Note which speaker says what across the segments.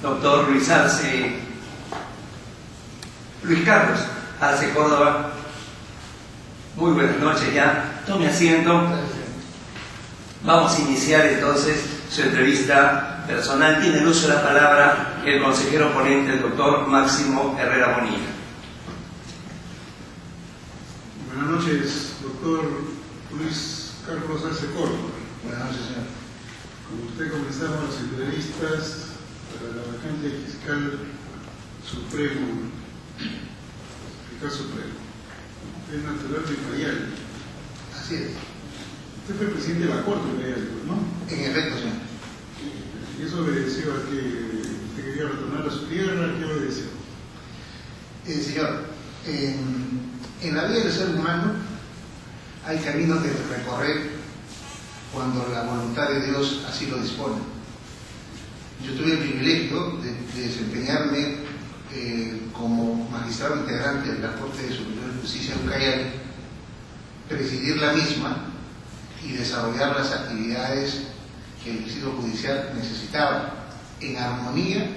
Speaker 1: doctor Luis Carlos Arce Córdoba. Muy buenas noches ya. Tome asiento. Vamos a iniciar entonces su entrevista personal. Tiene el uso de la palabra el consejero ponente, el doctor Máximo Herrera Bonilla.
Speaker 2: Buenas noches, doctor Luis Carlos Arce Córdoba.
Speaker 3: Buenas noches, señor.
Speaker 2: Como usted comenzamos las entrevistas para la vacante de fiscal supremo. Usted es natural de Cayal.
Speaker 3: Así es.
Speaker 2: Usted fue presidente de la Corte de Cayal, ¿no?
Speaker 3: En efecto, señor.
Speaker 2: ¿Y eso obedeció a que usted quería retornar a su tierra? ¿Qué obedeció?
Speaker 3: Señor, en la vida del ser humano hay caminos que recorrer cuando la voluntad de Dios así lo dispone. Yo tuve el privilegio de desempeñarme como magistrado integrante de la Corte Superior de Justicia de Ucayali, presidir la misma y desarrollar las actividades que el distrito judicial necesitaba en armonía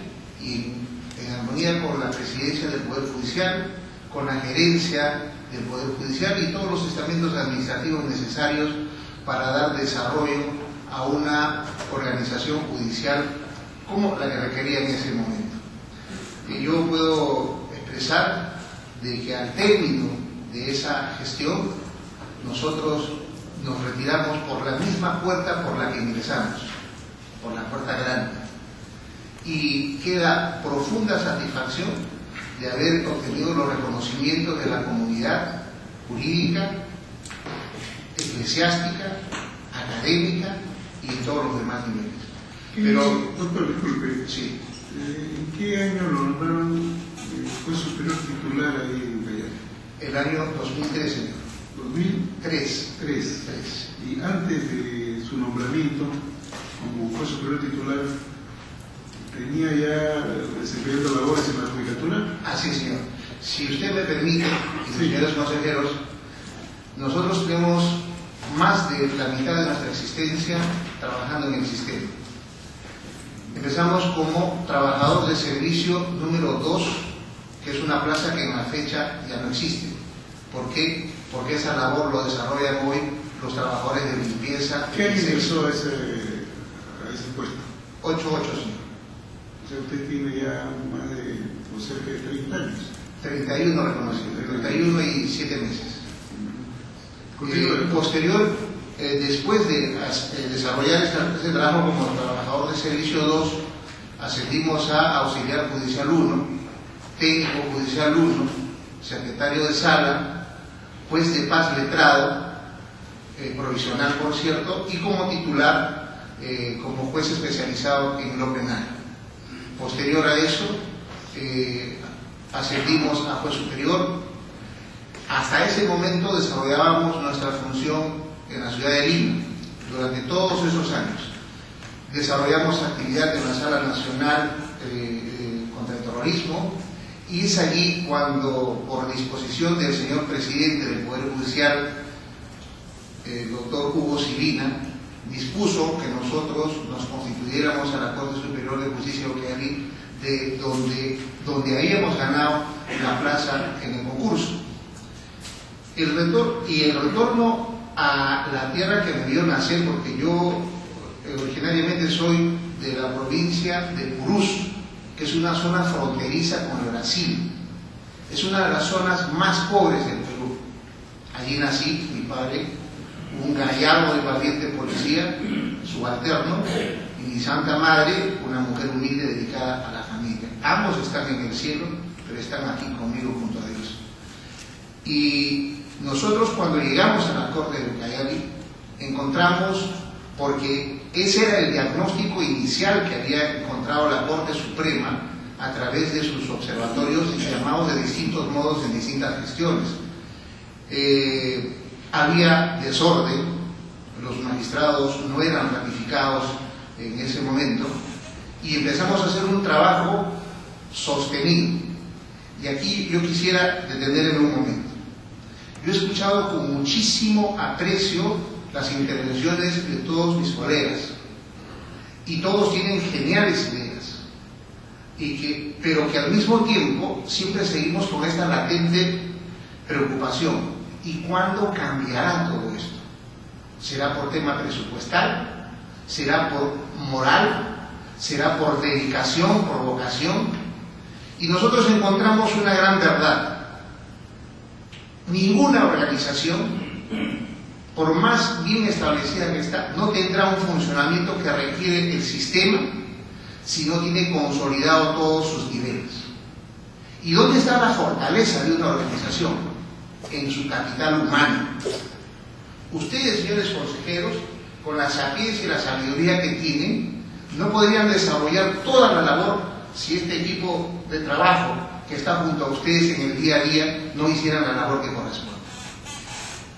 Speaker 3: con la presidencia del Poder Judicial, con la gerencia del Poder Judicial y todos los estamentos administrativos necesarios para dar desarrollo a una organización judicial como la que requería en ese momento. Y yo puedo expresar de que al término de esa gestión nosotros nos retiramos por la misma puerta por la que ingresamos, por la puerta grande, y queda profunda satisfacción de haber obtenido los reconocimientos de la comunidad jurídica, eclesiástica, académica y en todos los demás niveles.
Speaker 2: Pero, doctor, disculpe,
Speaker 3: sí.
Speaker 2: ¿En qué año lo nombraron juez superior titular ahí en Cayal?
Speaker 3: El año 2003, señor.
Speaker 2: 2003. Y antes de su nombramiento como juez superior titular, ¿tenía ya desempeñando labores en la judicatura?
Speaker 3: Así, señor. Si usted me permite, señores consejeros, nosotros tenemos más de la mitad de nuestra existencia trabajando en el sistema. Empezamos como trabajador de servicio número 2, que es una plaza que en la fecha ya no existe. ¿Por qué? Porque esa labor lo desarrollan hoy los trabajadores de limpieza.
Speaker 2: ¿Qué año ingresó a ese puesto?
Speaker 3: 8, señor.
Speaker 2: O sea, usted tiene ya más de, o cerca de 30 años.
Speaker 3: 31 reconocido, 31 y 7 meses. Posterior, después de desarrollar este trabajo como trabajador de servicio 2, ascendimos a auxiliar judicial 1, técnico judicial 1, secretario de sala, juez de paz letrado, provisional por cierto, y como titular, como juez especializado en lo penal. Posterior a eso, ascendimos a juez superior. Hasta ese momento desarrollábamos nuestra función en la ciudad de Lima. Durante todos esos años desarrollamos actividad en la Sala Nacional contra el Terrorismo, y es allí cuando, por disposición del señor presidente del Poder Judicial, el doctor Hugo Silina, dispuso que nosotros nos constituyéramos a la Corte Superior de Justicia de Ucayali, donde habíamos ganado la plaza en el concurso. El retorno a la tierra que me vio nacer, porque yo originariamente soy de la provincia de Purús, que es una zona fronteriza con el Brasil. Es una de las zonas más pobres del Perú. Allí nací, mi padre, un gallardo de valiente policía, subalterno, y mi santa madre, una mujer humilde dedicada a la familia. Ambos están en el cielo, pero están aquí conmigo junto a Dios. Y nosotros, cuando llegamos a la Corte de Ucayali, encontramos, porque ese era el diagnóstico inicial que había encontrado la Corte Suprema a través de sus observatorios llamados de distintos modos en distintas gestiones. Había desorden, los magistrados no eran ratificados en ese momento, y empezamos a hacer un trabajo sostenido. Y aquí yo quisiera detenerme un momento. Yo he escuchado con muchísimo aprecio las intervenciones de todos mis colegas, y todos tienen geniales ideas. pero que al mismo tiempo siempre seguimos con esta latente preocupación. ¿Y cuándo cambiará todo esto? ¿Será por tema presupuestal? ¿Será por moral? ¿Será por dedicación, por vocación? Y nosotros encontramos una gran verdad. Ninguna organización, por más bien establecida que está, no tendrá un funcionamiento que requiere el sistema si no tiene consolidado todos sus niveles. ¿Y dónde está la fortaleza de una organización? En su capital humano. Ustedes, señores consejeros, con la sapiencia y la sabiduría que tienen, no podrían desarrollar toda la labor si este equipo de trabajo que está junto a ustedes en el día a día no hicieran la labor que corresponde.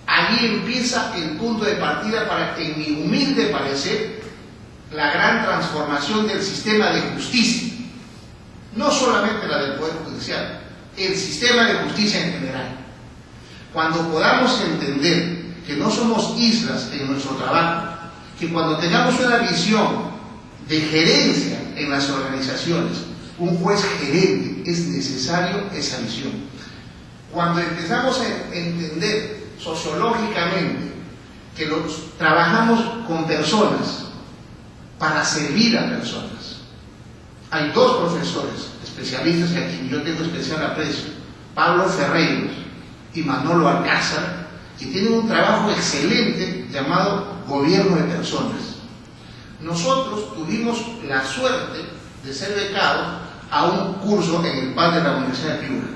Speaker 3: Allí empieza el punto de partida para, en mi humilde parecer, la gran transformación del sistema de justicia. No solamente la del Poder Judicial, el sistema de justicia en general. Cuando podamos entender que no somos islas en nuestro trabajo, que cuando tengamos una visión de gerencia en las organizaciones, un juez gerente, es necesario esa visión. Cuando empezamos a entender sociológicamente que trabajamos con personas para servir a personas. Hay dos profesores especialistas a quien yo tengo especial aprecio, Pablo Ferreiros y Manolo Alcázar, que tienen un trabajo excelente llamado Gobierno de Personas. Nosotros tuvimos la suerte de ser becados a un curso en el PAD de la Universidad de Piura.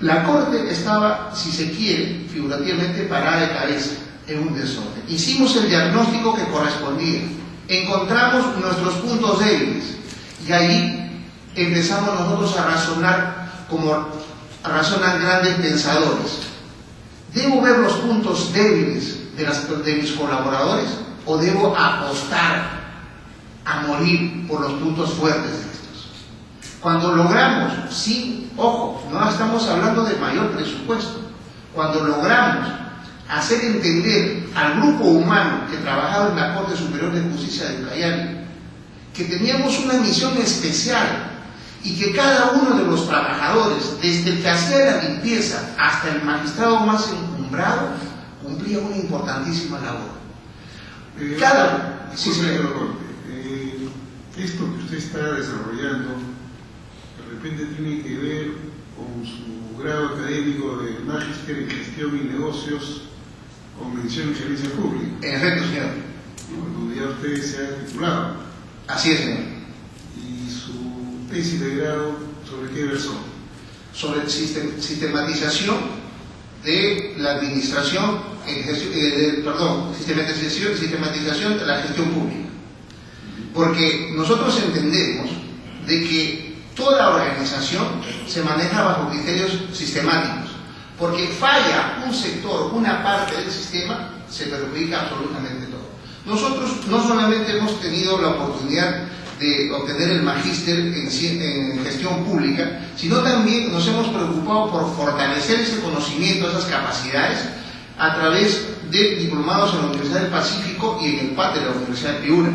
Speaker 3: La Corte estaba, si se quiere, figurativamente parada de cabeza en un desorden. Hicimos el diagnóstico que correspondía, encontramos nuestros puntos débiles y ahí empezamos nosotros a razonar como razonan grandes pensadores. ¿Debo ver los puntos débiles de mis colaboradores o debo apostar a morir por los puntos fuertes de estos? Cuando logramos, sí, ojo, no estamos hablando de mayor presupuesto, cuando logramos hacer entender al grupo humano que trabajaba en la Corte Superior de Justicia de Ucayali que teníamos una misión especial y que cada uno de los trabajadores, desde el que hacía la limpieza hasta el magistrado más encumbrado, cumplía una importantísima labor.
Speaker 2: Esto que usted está desarrollando de repente tiene que ver con su grado académico de Magíster en Gestión y Negocios con mención en Gerencia Pública.
Speaker 3: En efecto, señor.
Speaker 2: Donde ya usted se ha titulado.
Speaker 3: Así es, señor.
Speaker 2: ¿Y su tesis de grado sobre qué versó?
Speaker 3: Sobre sistematización de la administración, sistematización de la gestión pública. Porque nosotros entendemos de que toda organización se maneja bajo criterios sistemáticos. Porque falla un sector, una parte del sistema, se perjudica absolutamente todo. Nosotros no solamente hemos tenido la oportunidad de obtener el magíster en gestión pública, sino también nos hemos preocupado por fortalecer ese conocimiento, esas capacidades, a través de diplomados en la Universidad del Pacífico y en el PAD de la Universidad de Piura.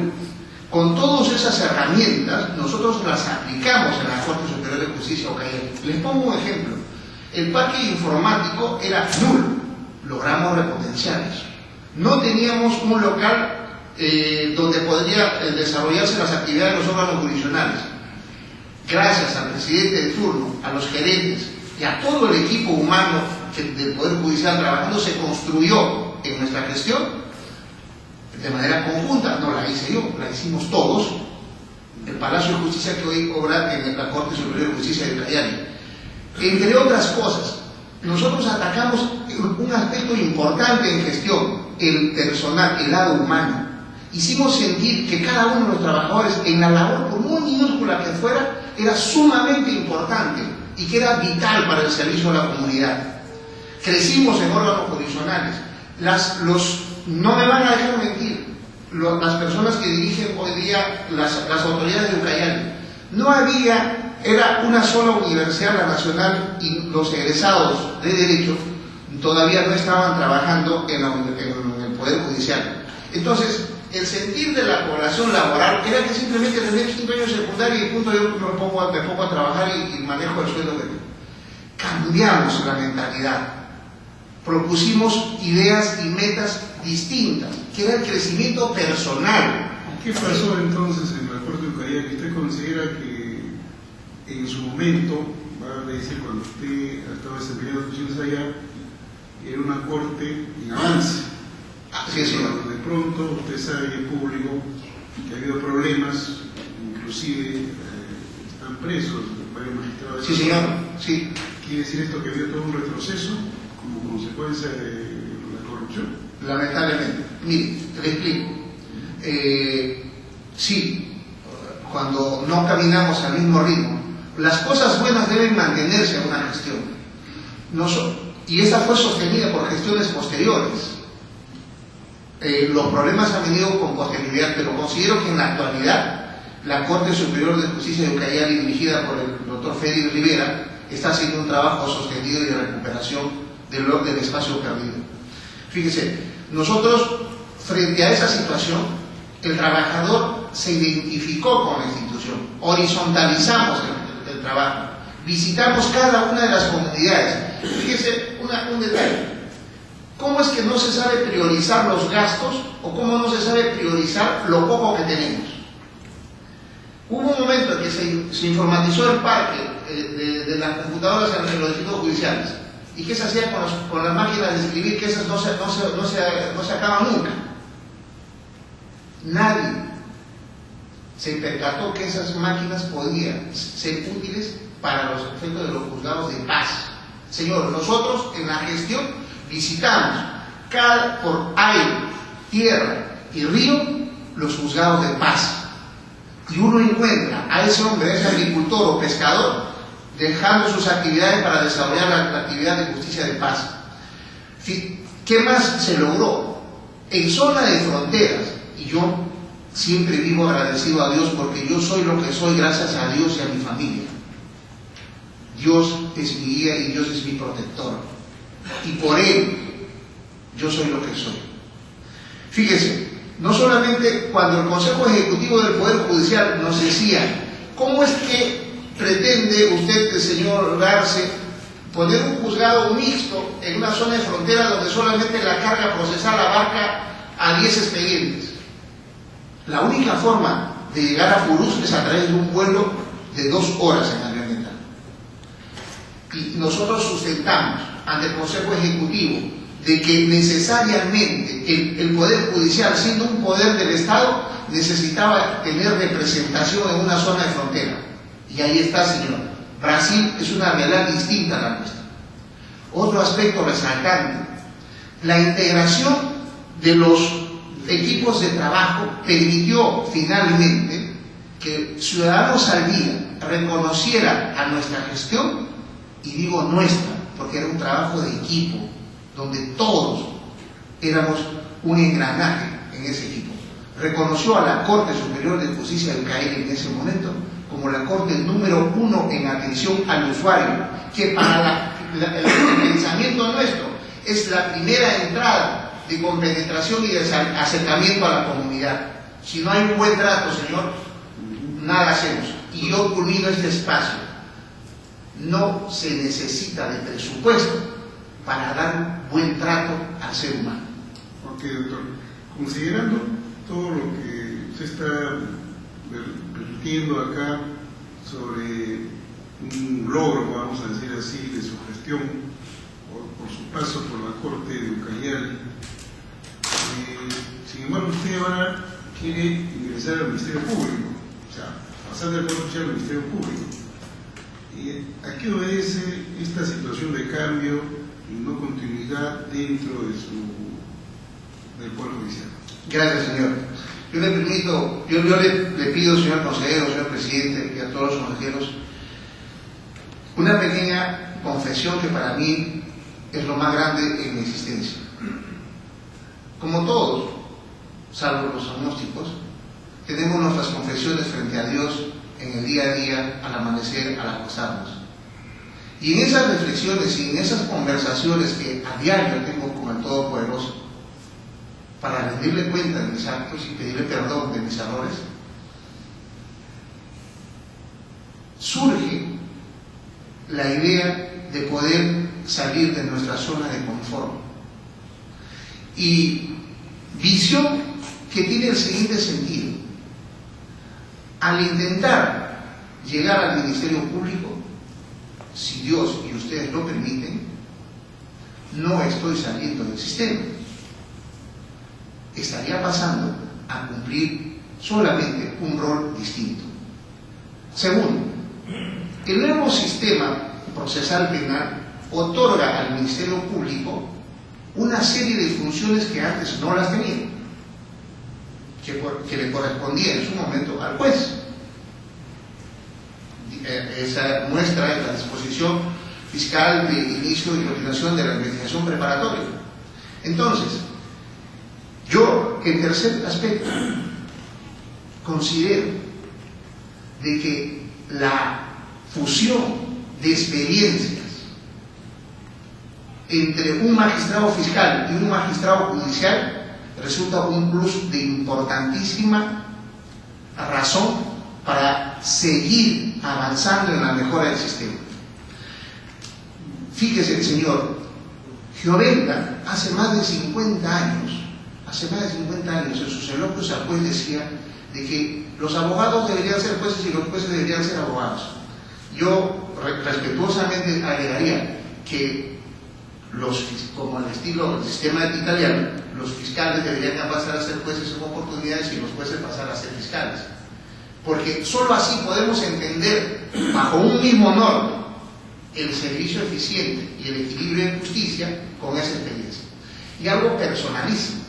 Speaker 3: Con todas esas herramientas, nosotros las aplicamos en la Corte Superior de Justicia Ucayali. Les pongo un ejemplo. El parque informático era nulo, logramos repotenciar eso. No teníamos un local donde podría desarrollarse las actividades de los órganos jurisdiccionales. Gracias al presidente de turno, a los gerentes y a todo el equipo humano del Poder Judicial trabajando, se construyó en nuestra gestión de manera conjunta. No la hice yo, la hicimos todos, el Palacio de Justicia que hoy obra en la Corte Superior de Justicia de Ucayali. Entre otras cosas, nosotros atacamos un aspecto importante en gestión, el personal, el lado humano. Hicimos sentir que cada uno de los trabajadores, en la labor, por muy minúscula que fuera, era sumamente importante y que era vital para el servicio a la comunidad. Crecimos en órganos jurisdiccionales. No me van a dejar mentir, las personas que dirigen hoy día las autoridades de Ucayali, no había, era una sola universidad, la nacional, y los egresados de Derecho todavía no estaban trabajando en el Poder Judicial. Entonces, el sentir de la población laboral era que simplemente tener 5 años de secundaria y punto, yo me pongo a trabajar y manejo el sueldo que tengo. Cambiamos la mentalidad, propusimos ideas y metas distintas, que era el crecimiento personal.
Speaker 2: ¿Qué pasó entonces en la Corte de Ucayali? ¿Que usted considera que en su momento, va a decir cuando usted estaba desempeñando funciones allá, era una corte en avance?
Speaker 3: Sí, señor.
Speaker 2: De pronto usted sabe en público que ha habido problemas, inclusive están presos varios magistrados.
Speaker 3: Sí, señor, sí.
Speaker 2: ¿Quiere decir esto que ha habido todo un retroceso como consecuencia de la corrupción?
Speaker 3: Lamentablemente. Mire, le explico. Sí, cuando no caminamos al mismo ritmo, las cosas buenas deben mantenerse en una gestión. Y esa fue sostenida por gestiones posteriores. Los problemas han venido con posterioridad, pero considero que en la actualidad la Corte Superior de Justicia de Ucayali, dirigida por el doctor Félix Rivera, está haciendo un trabajo sostenido y de recuperación del espacio perdido. Fíjese, nosotros, frente a esa situación, el trabajador se identificó con la institución, horizontalizamos el trabajo, visitamos cada una de las comunidades. Fíjese un detalle. ¿Cómo es que no se sabe priorizar los gastos o cómo no se sabe priorizar lo poco que tenemos? Hubo un momento en que se informatizó el parque de las computadoras en los distritos judiciales. ¿Y qué se hacía con las máquinas de escribir? Que esas no se acaban nunca. Nadie se percató que esas máquinas podían ser útiles para los efectos de los juzgados de paz. Señor, nosotros en la gestión visitamos por aire, tierra y río los juzgados de paz. Y uno encuentra a ese hombre, a ese agricultor o pescador, dejando sus actividades para desarrollar la actividad de justicia de paz. ¿Qué más se logró? En zona de fronteras, y yo siempre vivo agradecido a Dios porque yo soy lo que soy gracias a Dios y a mi familia. Dios es mi guía y Dios es mi protector. Y por Él yo soy lo que soy. Fíjese, no solamente cuando el Consejo Ejecutivo del Poder Judicial nos decía, ¿cómo es que pretende usted, señor Garce, poner un juzgado mixto en una zona de frontera donde solamente la carga procesal abarca a 10 expedientes? La única forma de llegar a Purús es a través de un vuelo de 2 horas en avioneta. Y nosotros sustentamos ante el Consejo Ejecutivo de que necesariamente el Poder Judicial, siendo un poder del Estado, necesitaba tener representación en una zona de frontera. Y ahí está, señor. Brasil es una realidad distinta a la nuestra. Otro aspecto resaltante, la integración de los equipos de trabajo permitió finalmente que Ciudadanos al Día reconociera a nuestra gestión, y digo nuestra, porque era un trabajo de equipo, donde todos éramos un engranaje en ese equipo. Reconoció a la Corte Superior de Justicia de Ucayali en ese momento como la Corte número 1 en atención al usuario, que para el pensamiento nuestro es la primera entrada de compenetración y de acercamiento a la comunidad. Si no hay un buen trato, señor, nada hacemos. Y yo culmino este espacio. No se necesita de presupuesto para dar buen trato al ser humano.
Speaker 2: Ok, doctor. Considerando todo lo que usted está repitiendo acá sobre un logro, vamos a decir así, de su gestión por su paso por la Corte de Ucayali, sin embargo usted ahora quiere ingresar al Ministerio Público, o sea, pasar del Poder Judicial al Ministerio Público. ¿A qué obedece esta situación de cambio y no continuidad dentro del Poder Judicial?
Speaker 3: Gracias, señor. Yo le pido, señor consejero, señor presidente y a todos los consejeros, una pequeña confesión que para mí es lo más grande en mi existencia. Como todos, salvo los agnósticos, tenemos nuestras confesiones frente a Dios en el día a día, al amanecer, al acostarnos. Y en esas reflexiones y en esas conversaciones que a diario tengo con el Todopoderoso, para rendirle cuenta de mis actos y pedirle perdón de mis errores, surge la idea de poder salir de nuestra zona de confort. Y visión que tiene el siguiente sentido: al intentar llegar al Ministerio Público, si Dios y ustedes lo permiten, no estoy saliendo del sistema. Estaría pasando a cumplir solamente un rol distinto. Segundo, el nuevo sistema procesal penal otorga al Ministerio Público una serie de funciones que antes no las tenía, que le correspondía en su momento al juez. Esa muestra en la disposición fiscal de inicio y continuación de la investigación preparatoria. Entonces, yo, en tercer aspecto, considero de que la fusión de experiencias entre un magistrado fiscal y un magistrado judicial resulta un plus de importantísima razón para seguir avanzando en la mejora del sistema. Fíjese, el señor Giovenda, hace más de 50 años en sus elogios al juez decía de que los abogados deberían ser jueces y los jueces deberían ser abogados. Yo respetuosamente agregaría que como al estilo del sistema italiano, los fiscales deberían pasar a ser jueces en oportunidades y los jueces pasar a ser fiscales. Porque solo así podemos entender, bajo un mismo norte, el servicio eficiente y el equilibrio de justicia con esa experiencia. Y algo personalísimo: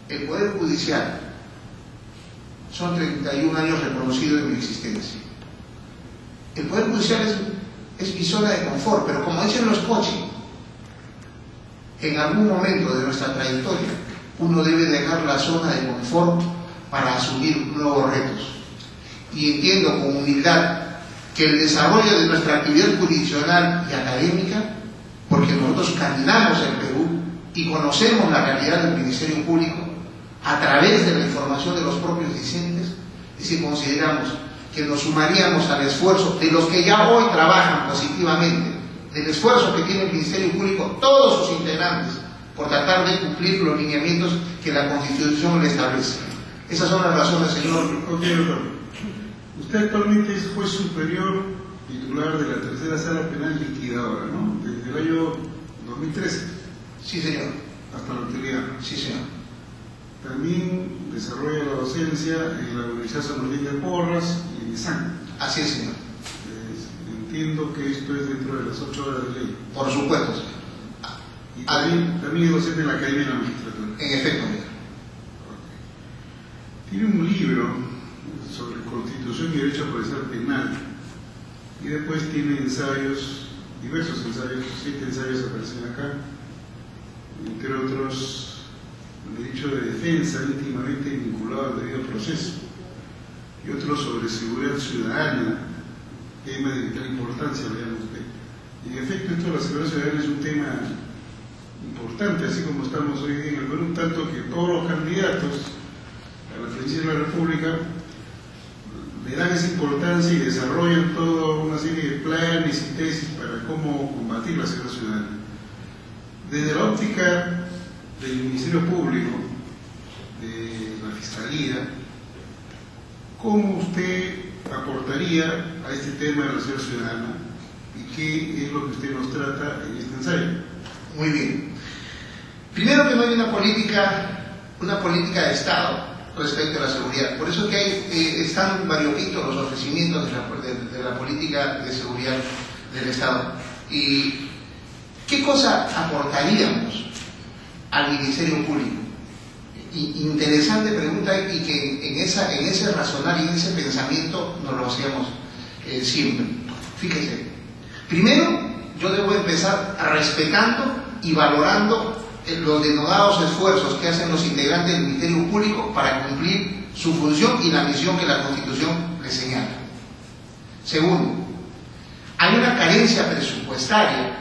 Speaker 3: el Poder Judicial, son 31 años reconocidos en mi existencia. El Poder Judicial es mi zona de confort, pero como dicen los coaching, en algún momento de nuestra trayectoria uno debe dejar la zona de confort para asumir nuevos retos. Y entiendo con humildad que el desarrollo de nuestra actividad jurisdiccional y académica, porque nosotros caminamos en Perú y conocemos la realidad del Ministerio Público a través de la información de los propios discentes, y si consideramos que nos sumaríamos al esfuerzo de los que ya hoy trabajan positivamente, del esfuerzo que tiene el Ministerio Público, todos sus integrantes, por tratar de cumplir los lineamientos que la Constitución le establece. Esas son las razones, señor.
Speaker 2: Ok, doctor. Usted actualmente es juez superior titular de la tercera sala penal liquidadora, ¿no? Desde el año 2013.
Speaker 3: Sí, señor.
Speaker 2: Hasta la actualidad.
Speaker 3: Sí, señor.
Speaker 2: También desarrolla la docencia en la Universidad San Martín de Porras y en ISAN.
Speaker 3: Así es, señor.
Speaker 2: Entiendo que esto es dentro de las 8 horas de ley.
Speaker 3: Por supuesto, señor.
Speaker 2: Y también es docente en la Academia de la Magistratura.
Speaker 3: En efecto, señor.
Speaker 2: Tiene un libro sobre Constitución y Derecho Procesal Penal, y después tiene ensayos, diversos ensayos, 7 ensayos aparecen acá, entre otros derecho de defensa íntimamente vinculado al debido proceso, y otros sobre seguridad ciudadana, tema de vital importancia, veamos usted. Y en efecto, esto de la seguridad ciudadana es un tema importante, así como estamos hoy día en el Perú, tanto que todos los candidatos a la presidencia de la República le dan esa importancia y desarrollan toda una serie de planes y tesis para cómo combatir la seguridad ciudadana. Desde la óptica del Ministerio Público, de la Fiscalía, ¿cómo usted aportaría a este tema de la seguridad ciudadana y qué es lo que usted nos trata en este ensayo?
Speaker 3: Muy bien. Primero, que no hay una política de Estado respecto a la seguridad. Por eso que están variopintos los ofrecimientos de la política de seguridad del Estado. ¿Y qué cosa aportaríamos al Ministerio Público? Interesante pregunta, y que en ese razonar y en ese pensamiento nos lo hacíamos siempre. Fíjese, primero yo debo empezar respetando y valorando los denodados esfuerzos que hacen los integrantes del Ministerio Público para cumplir su función y la misión que la Constitución les señala. Segundo, hay una carencia presupuestaria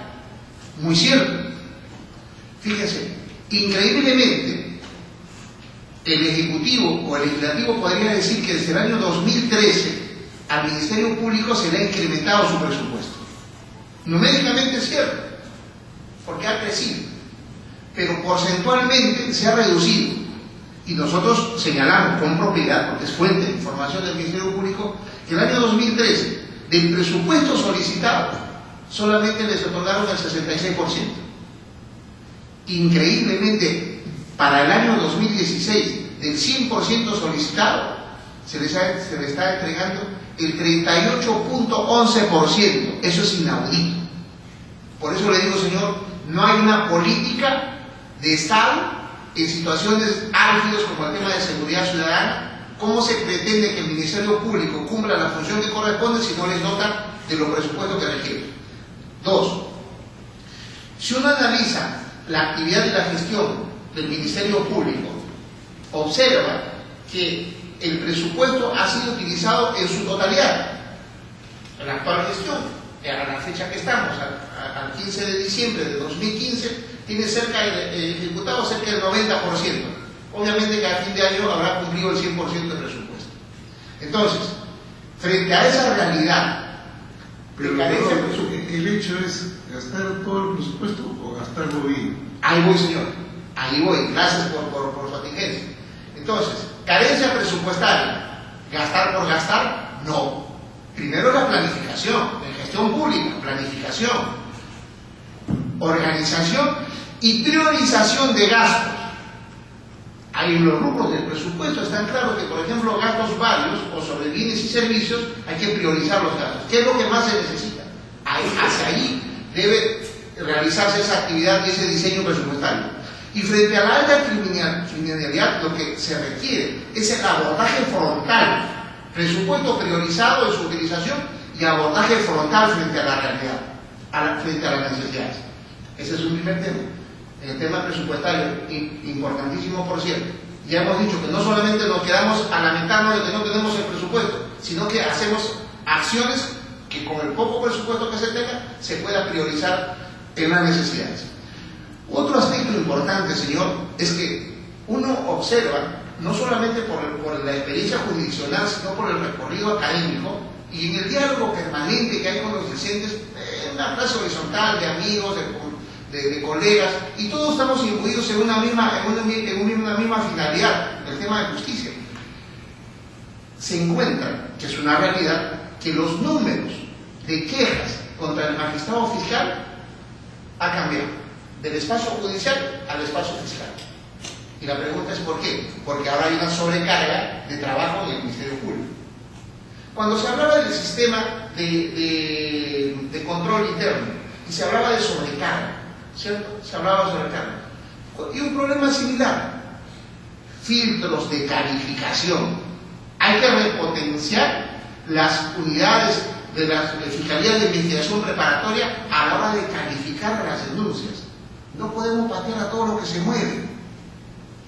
Speaker 3: muy cierta. Fíjense, increíblemente, el Ejecutivo o el Legislativo podría decir que desde el año 2013 al Ministerio Público se le ha incrementado su presupuesto. Numéricamente es cierto, porque ha crecido, pero porcentualmente se ha reducido. Y nosotros señalamos con propiedad, porque es fuente de información del Ministerio Público, que el año 2013, del presupuesto solicitado, solamente les otorgaron el 66%. Increíblemente, para el año 2016, del 100% solicitado, se le está entregando el 38.11%. Eso es inaudito. Por eso le digo, señor, no hay una política de Estado en situaciones álgidas como el tema de seguridad ciudadana. ¿Cómo se pretende que el Ministerio Público cumpla la función que corresponde si no les dota de los presupuestos que requiere? Dos, si uno analiza la actividad y la gestión del Ministerio Público, observa que el presupuesto ha sido utilizado en su totalidad. En la actual gestión, a la fecha que estamos, al 15 de diciembre de 2015, tiene ejecutado cerca del 90%. Obviamente que a fin de año habrá cumplido el 100% de presupuesto. Entonces, frente a esa realidad,
Speaker 2: pero el hecho es gastar todo el presupuesto o gastarlo bien.
Speaker 3: Ahí voy, señor. Ahí voy. Gracias por su atingencia. Entonces, carencia presupuestaria, gastar por gastar, no. Primero la planificación, en gestión pública, planificación, organización y priorización de gastos. Ahí en los rubros del presupuesto están claros que, por ejemplo, gastos varios o sobre bienes y servicios, hay que priorizar los gastos. ¿Qué es lo que más se necesita? Hacia ahí debe realizarse esa actividad y ese diseño presupuestario. Y frente a la alta criminalidad, lo que se requiere es el abordaje frontal, presupuesto priorizado en su utilización y abordaje frontal frente a la realidad, frente a las necesidades. Ese es un primer tema. El tema presupuestario, importantísimo por cierto. Ya hemos dicho que no solamente nos quedamos a lamentarnos de que no tenemos el presupuesto, sino que hacemos acciones que con el poco presupuesto que se tenga se pueda priorizar en las necesidades. Otro aspecto importante, señor, es que uno observa, no solamente por la experiencia jurisdiccional, sino por el recorrido académico y en el diálogo permanente que hay con los discentes, en una clase horizontal de amigos, de colegas, y todos estamos imbuidos en una misma finalidad, el tema de justicia. Se encuentra, que es una realidad, que los números de quejas contra el magistrado fiscal ha cambiado del espacio judicial al espacio fiscal. Y la pregunta es ¿por qué? Porque ahora hay una sobrecarga de trabajo en el Ministerio Público. Cuando se hablaba del sistema de control interno y se hablaba de sobrecarga, ¿cierto? Se hablaba de sobrecarga. Y un problema similar, filtros de calificación. Hay que repotenciar las unidades de las fiscalías de investigación preparatoria a la hora de calificar las denuncias. No podemos patear a todo lo que se mueve.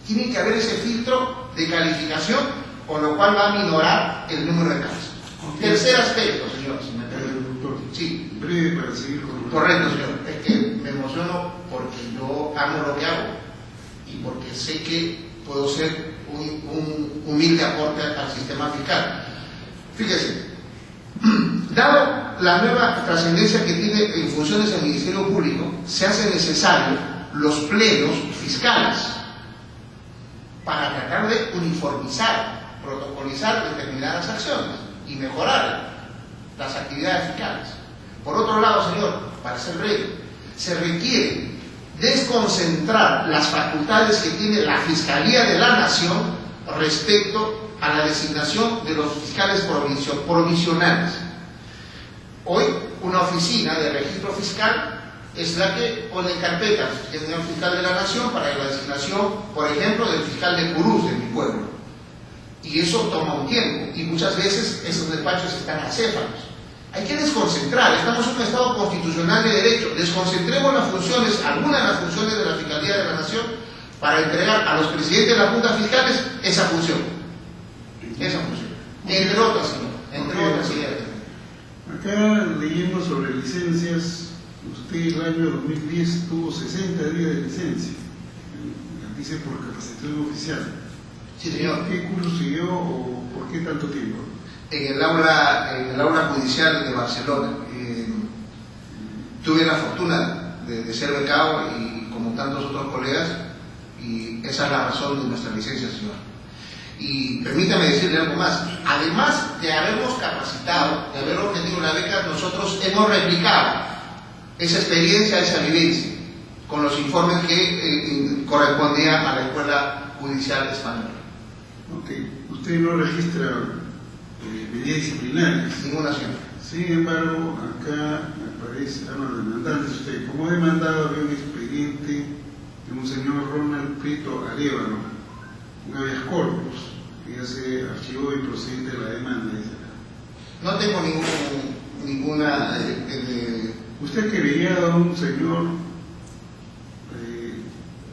Speaker 3: Tiene que haber ese filtro de calificación, con lo cual va a minorar el número de casos. Tercer aspecto, señor, si me permite.
Speaker 2: Doctor,
Speaker 3: sí.
Speaker 2: Breve para seguir con...
Speaker 3: Correcto, señor. Es que me emociono porque yo amo lo que hago y porque sé que puedo ser un humilde aporte al sistema fiscal. Fíjese, dado la nueva trascendencia que tiene en funciones del Ministerio Público, se hace necesario los plenos fiscales para tratar de uniformizar, protocolizar determinadas acciones y mejorar las actividades fiscales. Por otro lado, señor, para ser breve, se requiere desconcentrar las facultades que tiene la Fiscalía de la Nación respecto a la designación de los fiscales provisionales. Hoy, una oficina de registro fiscal es la que pone en carpeta al señor fiscal de la Nación para la designación, por ejemplo, del fiscal de Purús de mi pueblo. Y eso toma un tiempo, y muchas veces esos despachos están acéfalos. Hay que desconcentrar, estamos en un Estado constitucional de derecho, desconcentremos las funciones, algunas de las funciones de la Fiscalía de la Nación, para entregar a los presidentes de las juntas fiscales esa función. Entre otras, señor, entre otras ideas.
Speaker 2: Acá, leyendo sobre licencias, usted el año 2010 tuvo 60 días de licencia, dice por capacitación oficial.
Speaker 3: Sí, señor.
Speaker 2: ¿Qué curso siguió o por qué tanto tiempo?
Speaker 3: En el aula judicial de Barcelona. Tuve la fortuna de ser becado y como tantos otros colegas, y esa es la razón de nuestra licencia, señor. Y permítame decirle algo más. Además de habernos capacitado, de haber obtenido la beca, nosotros hemos replicado esa experiencia, esa vivencia, con los informes que correspondían a la Escuela Judicial Española.
Speaker 2: Ok, usted no registra medidas disciplinarias.
Speaker 3: Ninguna, señor.
Speaker 2: Sin embargo, acá me aparece, demandante usted, como demandado había un expediente de un señor Ronald Prieto Arévalo, un habeas corpus, que ya se archivó y procedente de la demanda.
Speaker 3: No tengo ninguna...
Speaker 2: Usted quería a un señor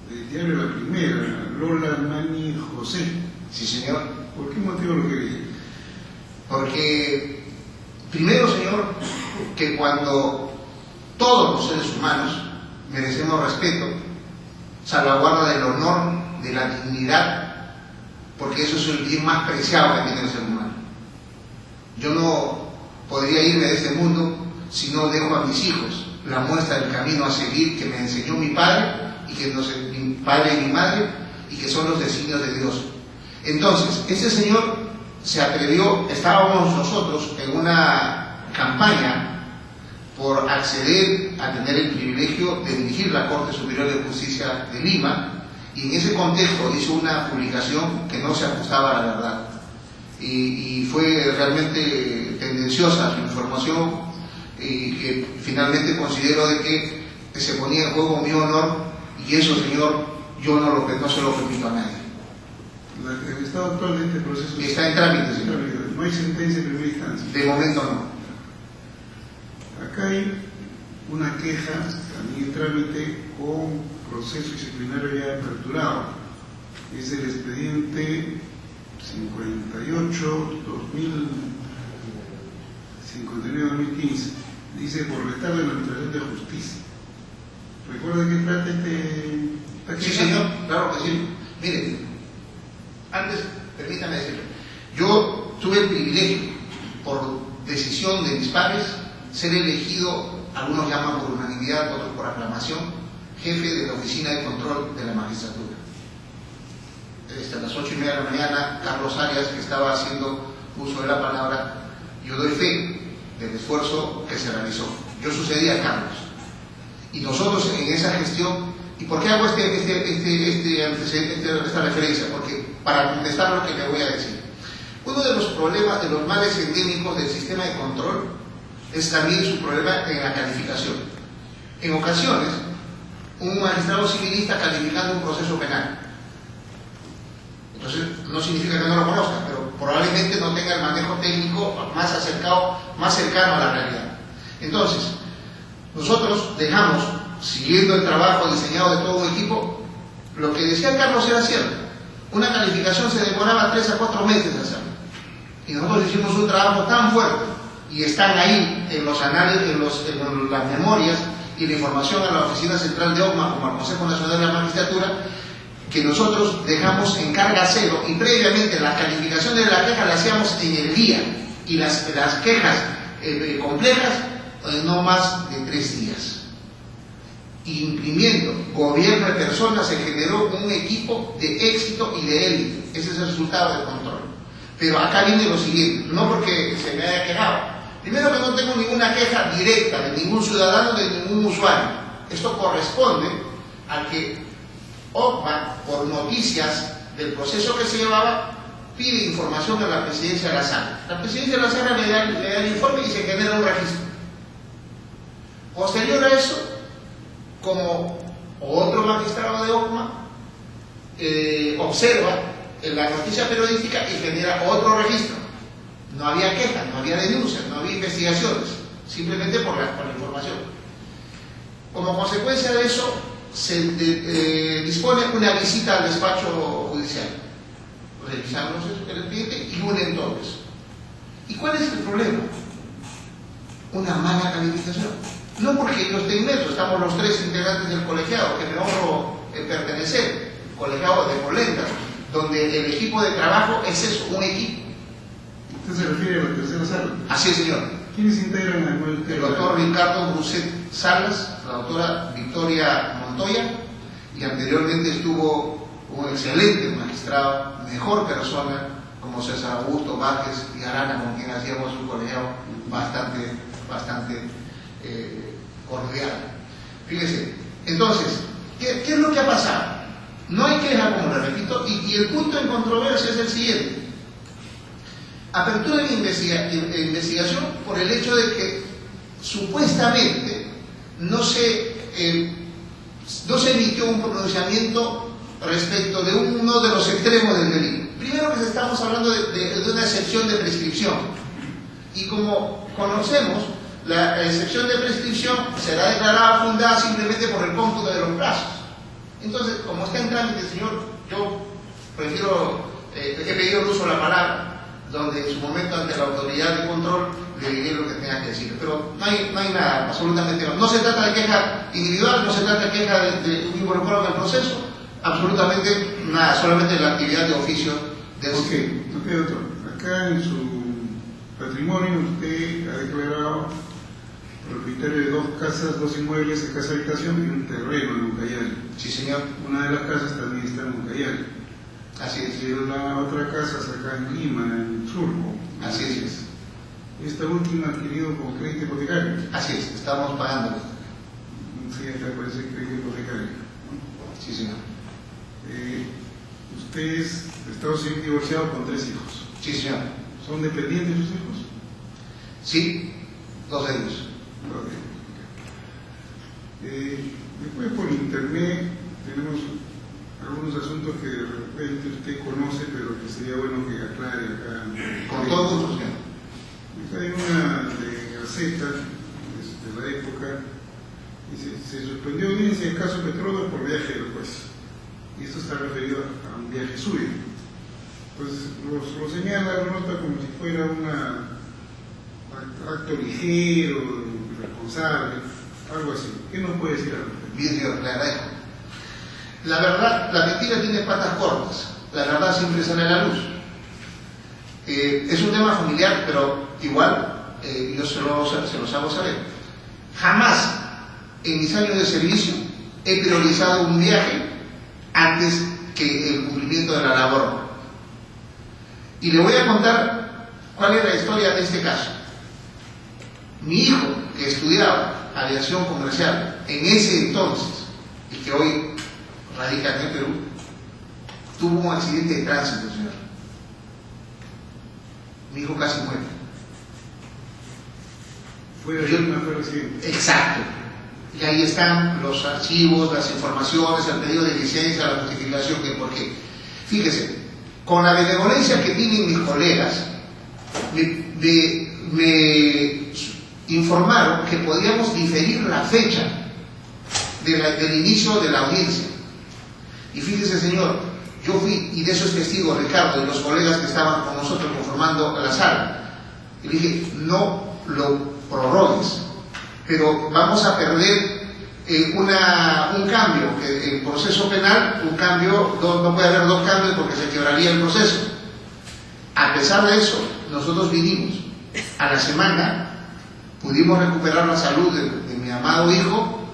Speaker 2: del diario La Primera, Lola Mani José.
Speaker 3: Sí, señor.
Speaker 2: ¿Por qué motivo lo quería?
Speaker 3: Porque, primero, señor, que cuando todos los seres humanos merecemos respeto, salvaguarda del honor, de la dignidad, porque eso es el bien más preciado que tiene el ser humano. Yo no podría irme de este mundo si no dejo a mis hijos la muestra del camino a seguir que me enseñó mi padre y que mi padre y mi madre, y que son los designios de Dios. Entonces, este señor se atrevió, estábamos nosotros en una campaña por acceder a tener el privilegio de dirigir la Corte Superior de Justicia de Lima, y en ese contexto hizo una publicación que no se ajustaba a la verdad, y fue realmente tendenciosa su información, y que finalmente considero de que se ponía en juego mi honor, y eso, señor, yo no se lo permito a nadie.
Speaker 2: El estado actual de este proceso
Speaker 3: Está en trámite, señor.
Speaker 2: No hay sentencia de primera instancia.
Speaker 3: De momento no.
Speaker 2: Acá hay una queja, también en trámite, con proceso disciplinario ya aperturado. Es el expediente 59-2015. Dice por retardo en la administración de justicia. ¿Recuerda de qué trata esta queja?
Speaker 3: Sí, señor, claro que sí. Mire, antes, permítame decirle, yo tuve el privilegio, por decisión de mis padres, ser elegido, algunos llaman por unanimidad, otros por aclamación, jefe de la Oficina de Control de la Magistratura. A las 8:30 de la mañana, Carlos Arias, que estaba haciendo uso de la palabra, yo doy fe del esfuerzo que se realizó. Yo sucedí a Carlos. Y nosotros en esa gestión, ¿y por qué hago esta referencia? Porque para contestar lo que le voy a decir. Uno de los problemas, de los males endémicos del sistema de control es también su problema en la calificación. En ocasiones, un magistrado civilista calificando un proceso penal. Entonces, no significa que no lo conozca, pero probablemente no tenga el manejo técnico más cercano a la realidad. Entonces, nosotros dejamos, siguiendo el trabajo diseñado de todo un equipo, lo que decía Carlos era cierto. Una calificación se demoraba 3 a 4 meses de hacerlo. Y nosotros hicimos un trabajo tan fuerte, y están ahí en los análisis, en las memorias y la información a la Oficina Central de OCMA, como al Consejo Nacional de la Magistratura, que nosotros dejamos en carga cero, y previamente la calificación de la queja la hacíamos en el día, y las quejas complejas no más de 3 días. Imprimiendo gobierno de personas se generó un equipo de éxito y de élite. Ese es el resultado del control. Pero acá viene lo siguiente, no porque se me haya quejado. Primero, que no tengo ninguna queja directa de ningún ciudadano, de ningún usuario. Esto corresponde a que OCMA, por noticias del proceso que se llevaba, pide información a la presidencia de la sala. La presidencia de la sala le da el informe y se genera un registro. Posterior a eso, como otro magistrado de OCMA observa en la noticia periodística y genera otro registro. No había quejas, no había denuncias, no había investigaciones, simplemente por la información. Como consecuencia de eso, se dispone una visita al despacho judicial. Revisamos el expediente y unen todo eso. ¿Y cuál es el problema? Una mala calificación. No porque yo esté inmerso, estamos los 3 integrantes del colegiado, que me honro pertenecer, colegiado de Polenta, donde el equipo de trabajo es eso, un equipo.
Speaker 2: ¿Usted se refiere a la tercera sala?
Speaker 3: Así es, señor.
Speaker 2: ¿Quiénes integran al nuevo
Speaker 3: El doctor Ricardo Bruset Salas, la doctora Victoria Montoya, y anteriormente estuvo un excelente magistrado, mejor persona, como César Augusto Vázquez y Arana, con quien hacíamos un colegiado bastante cordial. Fíjese, entonces, ¿qué es lo que ha pasado? No hay queja, como le repito, y el punto en controversia es el siguiente. Apertura de investigación por el hecho de que supuestamente no se emitió un pronunciamiento respecto de uno de los extremos del delito. Primero que estamos hablando de una excepción de prescripción, y como conocemos, la excepción de prescripción será declarada fundada simplemente por el cómputo de los plazos. Entonces, como está en trámite, señor, yo prefiero, he pedido el uso de la palabra, donde en su momento ante la autoridad de control le diré lo que tenga que decir. Pero no hay nada, absolutamente no. No se trata de queja individual, no se trata de queja de un involucrado en el proceso, absolutamente nada, solamente la actividad de oficio de
Speaker 2: Ok, doctor. Acá en su patrimonio usted ha declarado propietario de 2 casas, 2 inmuebles de casa habitación y un terreno en Ucayali.
Speaker 3: Sí, señor.
Speaker 2: Una de las casas también está en Ucayali.
Speaker 3: Así es.
Speaker 2: Y la otra casa es acá en Lima, en Surco.
Speaker 3: Así es.
Speaker 2: Esta última adquirido con crédito hipotecario.
Speaker 3: Así es, estamos pagándolo.
Speaker 2: Sí, acá aparece crédito hipotecario.
Speaker 3: Sí, señor.
Speaker 2: Usted es de Estado civil divorciado con 3 hijos.
Speaker 3: Sí, señor.
Speaker 2: ¿Son dependientes sus hijos?
Speaker 3: Sí, 2 de ellos.
Speaker 2: Después por internet tenemos algunos asuntos que de repente usted conoce, pero que sería bueno que aclare acá.
Speaker 3: Con todo gusto, señor.
Speaker 2: Acá hay una de Gaceta, de la época, y se suspendió audiencia del caso Petróleo por viaje del juez. Y esto está referido a un viaje suyo. Pues lo señala la nota como si fuera un acto ligero, irresponsable, algo así. ¿Qué nos puede decir al respecto?
Speaker 3: Bien, señor, le agradezco. La verdad, la mentira tiene patas cortas. La verdad siempre sale a la luz. Es un tema familiar, pero igual yo se los hago saber. Jamás en mis años de servicio he priorizado un viaje antes que el cumplimiento de la labor. Y le voy a contar cuál es la historia de este caso. Mi hijo, que estudiaba aviación comercial en ese entonces, y que hoy radica en el Perú, tuvo un accidente de tránsito, señor. Mi hijo casi muere.
Speaker 2: Fue recién.
Speaker 3: Exacto. Y ahí están los archivos, las informaciones, el pedido de licencia, la justificación, el porqué. Fíjese, con la benevolencia que tienen mis colegas, me informaron que podíamos diferir la fecha del inicio de la audiencia. Y fíjese, señor, yo fui, y de eso es testigo Ricardo y los colegas que estaban con nosotros conformando la sala, y le dije, no lo prorrogues, pero vamos a perder un cambio, que el proceso penal, un cambio, no puede haber 2 cambios porque se quebraría el proceso. A pesar de eso, nosotros vinimos. A la semana pudimos recuperar la salud de mi amado hijo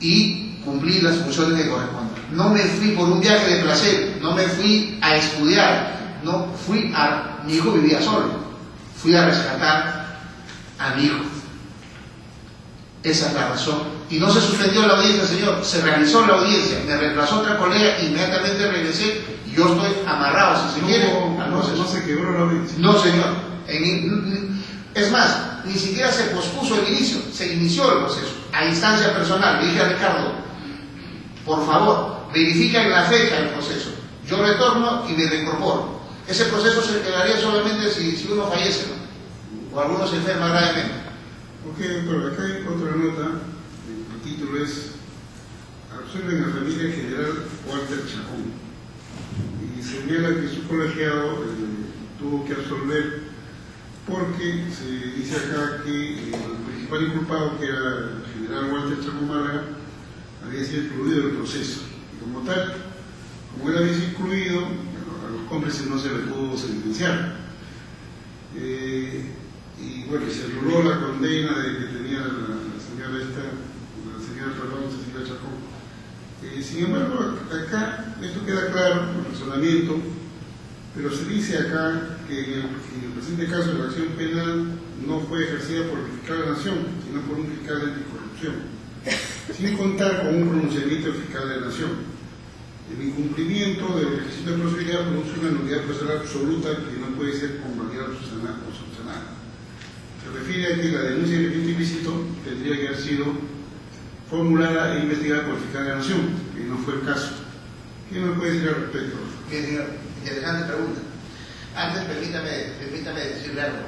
Speaker 3: y cumplir las funciones que corresponden. No me fui por un viaje de placer, no me fui a estudiar, mi hijo vivía solo, fui a rescatar a mi hijo. Esa es la razón. Y no se suspendió la audiencia, señor, se realizó la audiencia, me reemplazó otra colega, inmediatamente regresé y yo estoy amarrado, si se quiere, al proceso.
Speaker 2: No se quebró la audiencia.
Speaker 3: No, señor. Es más, ni siquiera se pospuso el inicio, se inició el proceso, a instancia personal. Le dije a Ricardo, por favor, verifica en la fecha del proceso. Yo retorno y me reincorporo. Ese proceso se quedaría solamente si uno fallece, ¿no? O alguno se enferma gravemente.
Speaker 2: Ok, doctor, acá hay otra nota, el título es Absuelven a familia general Walter Chacón. Y señala que su colegiado tuvo que absolver porque se dice acá que el principal inculpado, que era el general Walter Chacón Málaga, había sido excluido del proceso. Y como tal, como él había sido excluido, cómplice no se le pudo sentenciar. Y bueno, se anuló la condena de que tenía la señora Trabajos, Cecilia Chacón. Sin embargo, acá esto queda claro, el razonamiento, pero se dice acá que en el presente caso la acción penal no fue ejercida por el fiscal de la Nación, sino por un fiscal de anticorrupción, sin contar con un pronunciamiento del fiscal de la Nación. El incumplimiento del requisito de procedibilidad produce una nulidad procesal absoluta que no puede ser convalidada o subsanada. Se refiere a que la denuncia de delito ilícito tendría que haber sido formulada e investigada por el fiscal de la Nación, que no fue el caso. ¿Qué nos puede decir al respecto?
Speaker 3: Bien, señor, interesante pregunta. Antes, permítame decirle algo,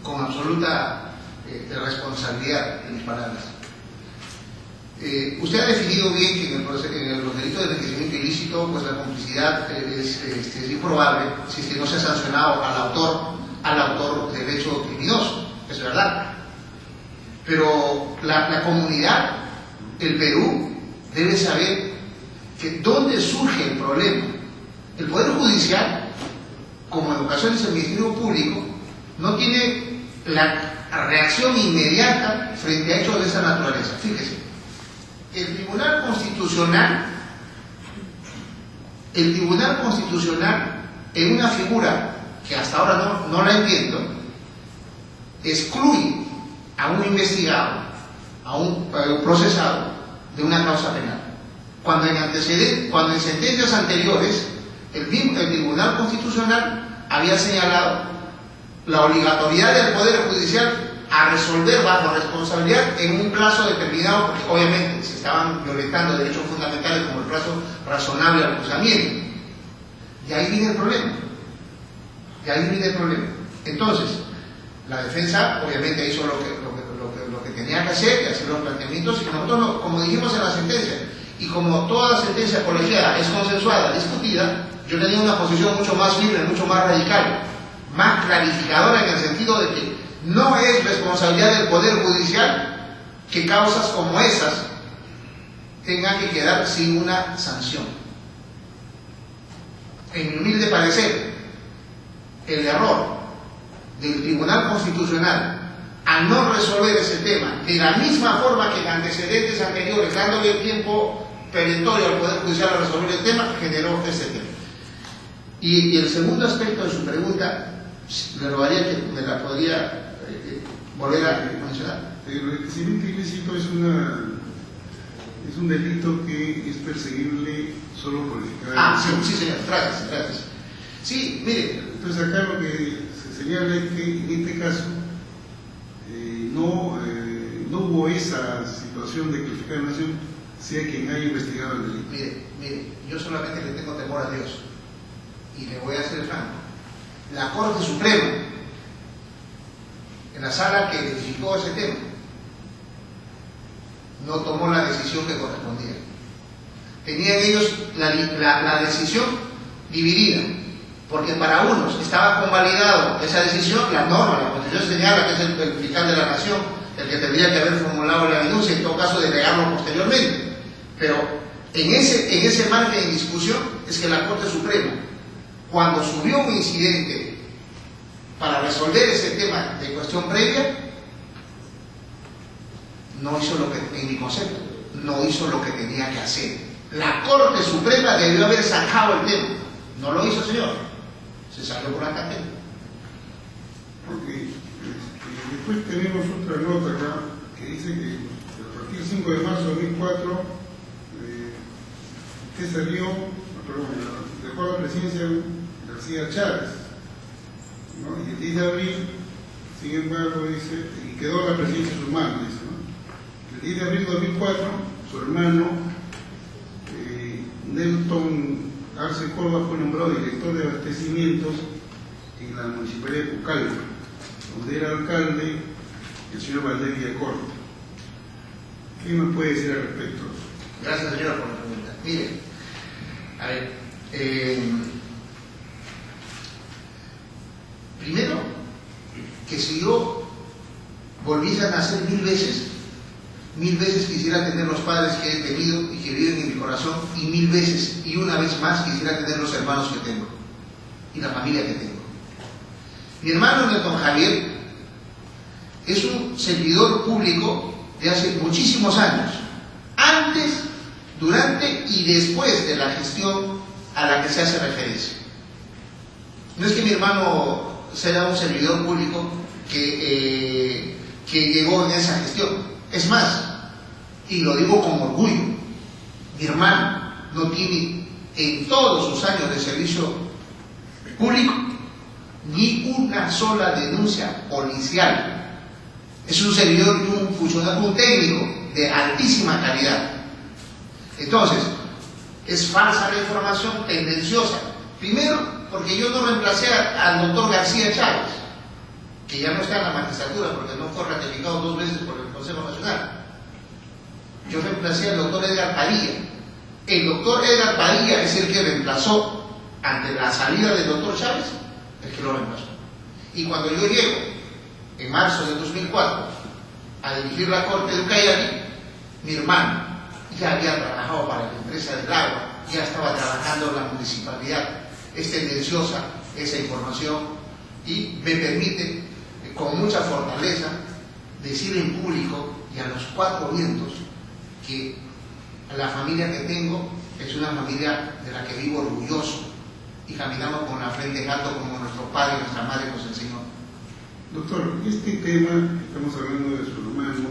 Speaker 3: con absoluta responsabilidad en mis palabras. Usted ha definido bien que en los delitos de enriquecimiento ilícito, pues la complicidad es improbable si es que no se ha sancionado al autor del hecho criminoso, es verdad. Pero la comunidad, el Perú, debe saber que dónde surge el problema. El Poder Judicial, como en ocasiones el Ministerio Público, no tiene la reacción inmediata frente a hechos de esa naturaleza. Fíjese, el Tribunal Constitucional, en una figura que hasta ahora no la entiendo, excluye a un investigado, a un procesado de una causa penal. Cuando en sentencias anteriores, el Tribunal Constitucional había señalado la obligatoriedad del Poder Judicial a resolver bajo responsabilidad en un plazo determinado, porque obviamente se estaban violentando derechos fundamentales como el plazo razonable al acusamiento. Y ahí viene el problema. Entonces, la defensa obviamente hizo lo que tenía que hacer, y hacer los planteamientos, y nosotros, como dijimos en la sentencia, y como toda sentencia colegiada es consensuada, discutida, yo tenía una posición mucho más firme, mucho más radical, más clarificadora, en el sentido de que no es responsabilidad del Poder Judicial que causas como esas tengan que quedar sin una sanción. En mi humilde parecer, el error del Tribunal Constitucional al no resolver ese tema de la misma forma que en antecedentes anteriores, dándole el tiempo perentorio al Poder Judicial a resolver el tema, generó ese tema. Y el segundo aspecto de su pregunta, le rogaría que me la podría volver a mencionar.
Speaker 2: El enriquecimiento ilícito es un delito que es perseguible solo por el fiscal de la Nación.
Speaker 3: Sí, señor, gracias. Sí, mire.
Speaker 2: Entonces acá lo que se señala es que en este caso no hubo esa situación de que el fiscal de la Nación sea quien haya investigado el delito.
Speaker 3: Mire, yo solamente le tengo temor a Dios. Y le voy a hacer franco. La Corte Suprema, en la sala que verificó ese tema, no tomó la decisión que correspondía. Tenían ellos la decisión dividida, porque para unos estaba convalidado esa decisión, la norma, la Constitución señala que es el fiscal de la Nación el que tendría que haber formulado la denuncia, en todo caso delegarlo posteriormente. Pero en ese margen de discusión es que la Corte Suprema, cuando subió un incidente para resolver ese tema de cuestión previa, no hizo lo que, en mi concepto, no hizo lo que tenía que hacer. La Corte Suprema debió haber sacado el tema. No lo hizo, señor. Se salió por la tangente.
Speaker 2: Porque después tenemos otra nota acá que dice que a partir del 5 de marzo de 2004 usted dejó la presidencia García Chávez, ¿no? Y el 10 de abril, sin embargo, dice, y quedó la presidencia en sus manos, dice, ¿no? El 10 de abril de 2004, su hermano Nelton Arce Córdoba fue nombrado director de abastecimientos en la municipalidad de Pucallpa, donde era alcalde el señor Valdivia Corte. ¿Qué me puede decir al respecto?
Speaker 3: Gracias, señora, por la pregunta. Mire, a ver, primero, que si yo volviese a nacer 1000 veces, 1000 veces quisiera tener los padres que he tenido y que viven en mi corazón, y 1000 veces y una vez más quisiera tener los hermanos que tengo y la familia que tengo. Mi hermano Nelton Javier es un servidor público de hace muchísimos años, antes, durante y después de la gestión a la que se hace referencia. No es que mi hermano sea un servidor público que llegó en esa gestión. Es más, y lo digo con orgullo, mi hermano no tiene en todos sus años de servicio público ni una sola denuncia policial. Es un servidor y un funcionario, un técnico de altísima calidad. Entonces, es falsa la información, tendenciosa. Primero, porque yo no reemplacé al doctor García Chávez, que ya no está en la magistratura porque no fue ratificado 2 veces por el Consejo Nacional. Yo reemplacé al doctor Edgar Padilla. El doctor Edgar Padilla es el que reemplazó, ante la salida del doctor Chávez, el que lo reemplazó. Y cuando yo llego, en marzo de 2004, a dirigir la Corte de Ucayali, mi hermano ya había trabajado para la empresa del agua, ya estaba trabajando en la municipalidad. Es tendenciosa esa información y me permite, con mucha fortaleza, decir en público y a los 4 vientos que la familia que tengo es una familia de la que vivo orgulloso y caminamos con la frente en alto como nuestro padre y nuestra madre nos enseñó.
Speaker 2: Doctor, este tema, estamos hablando de su hermano,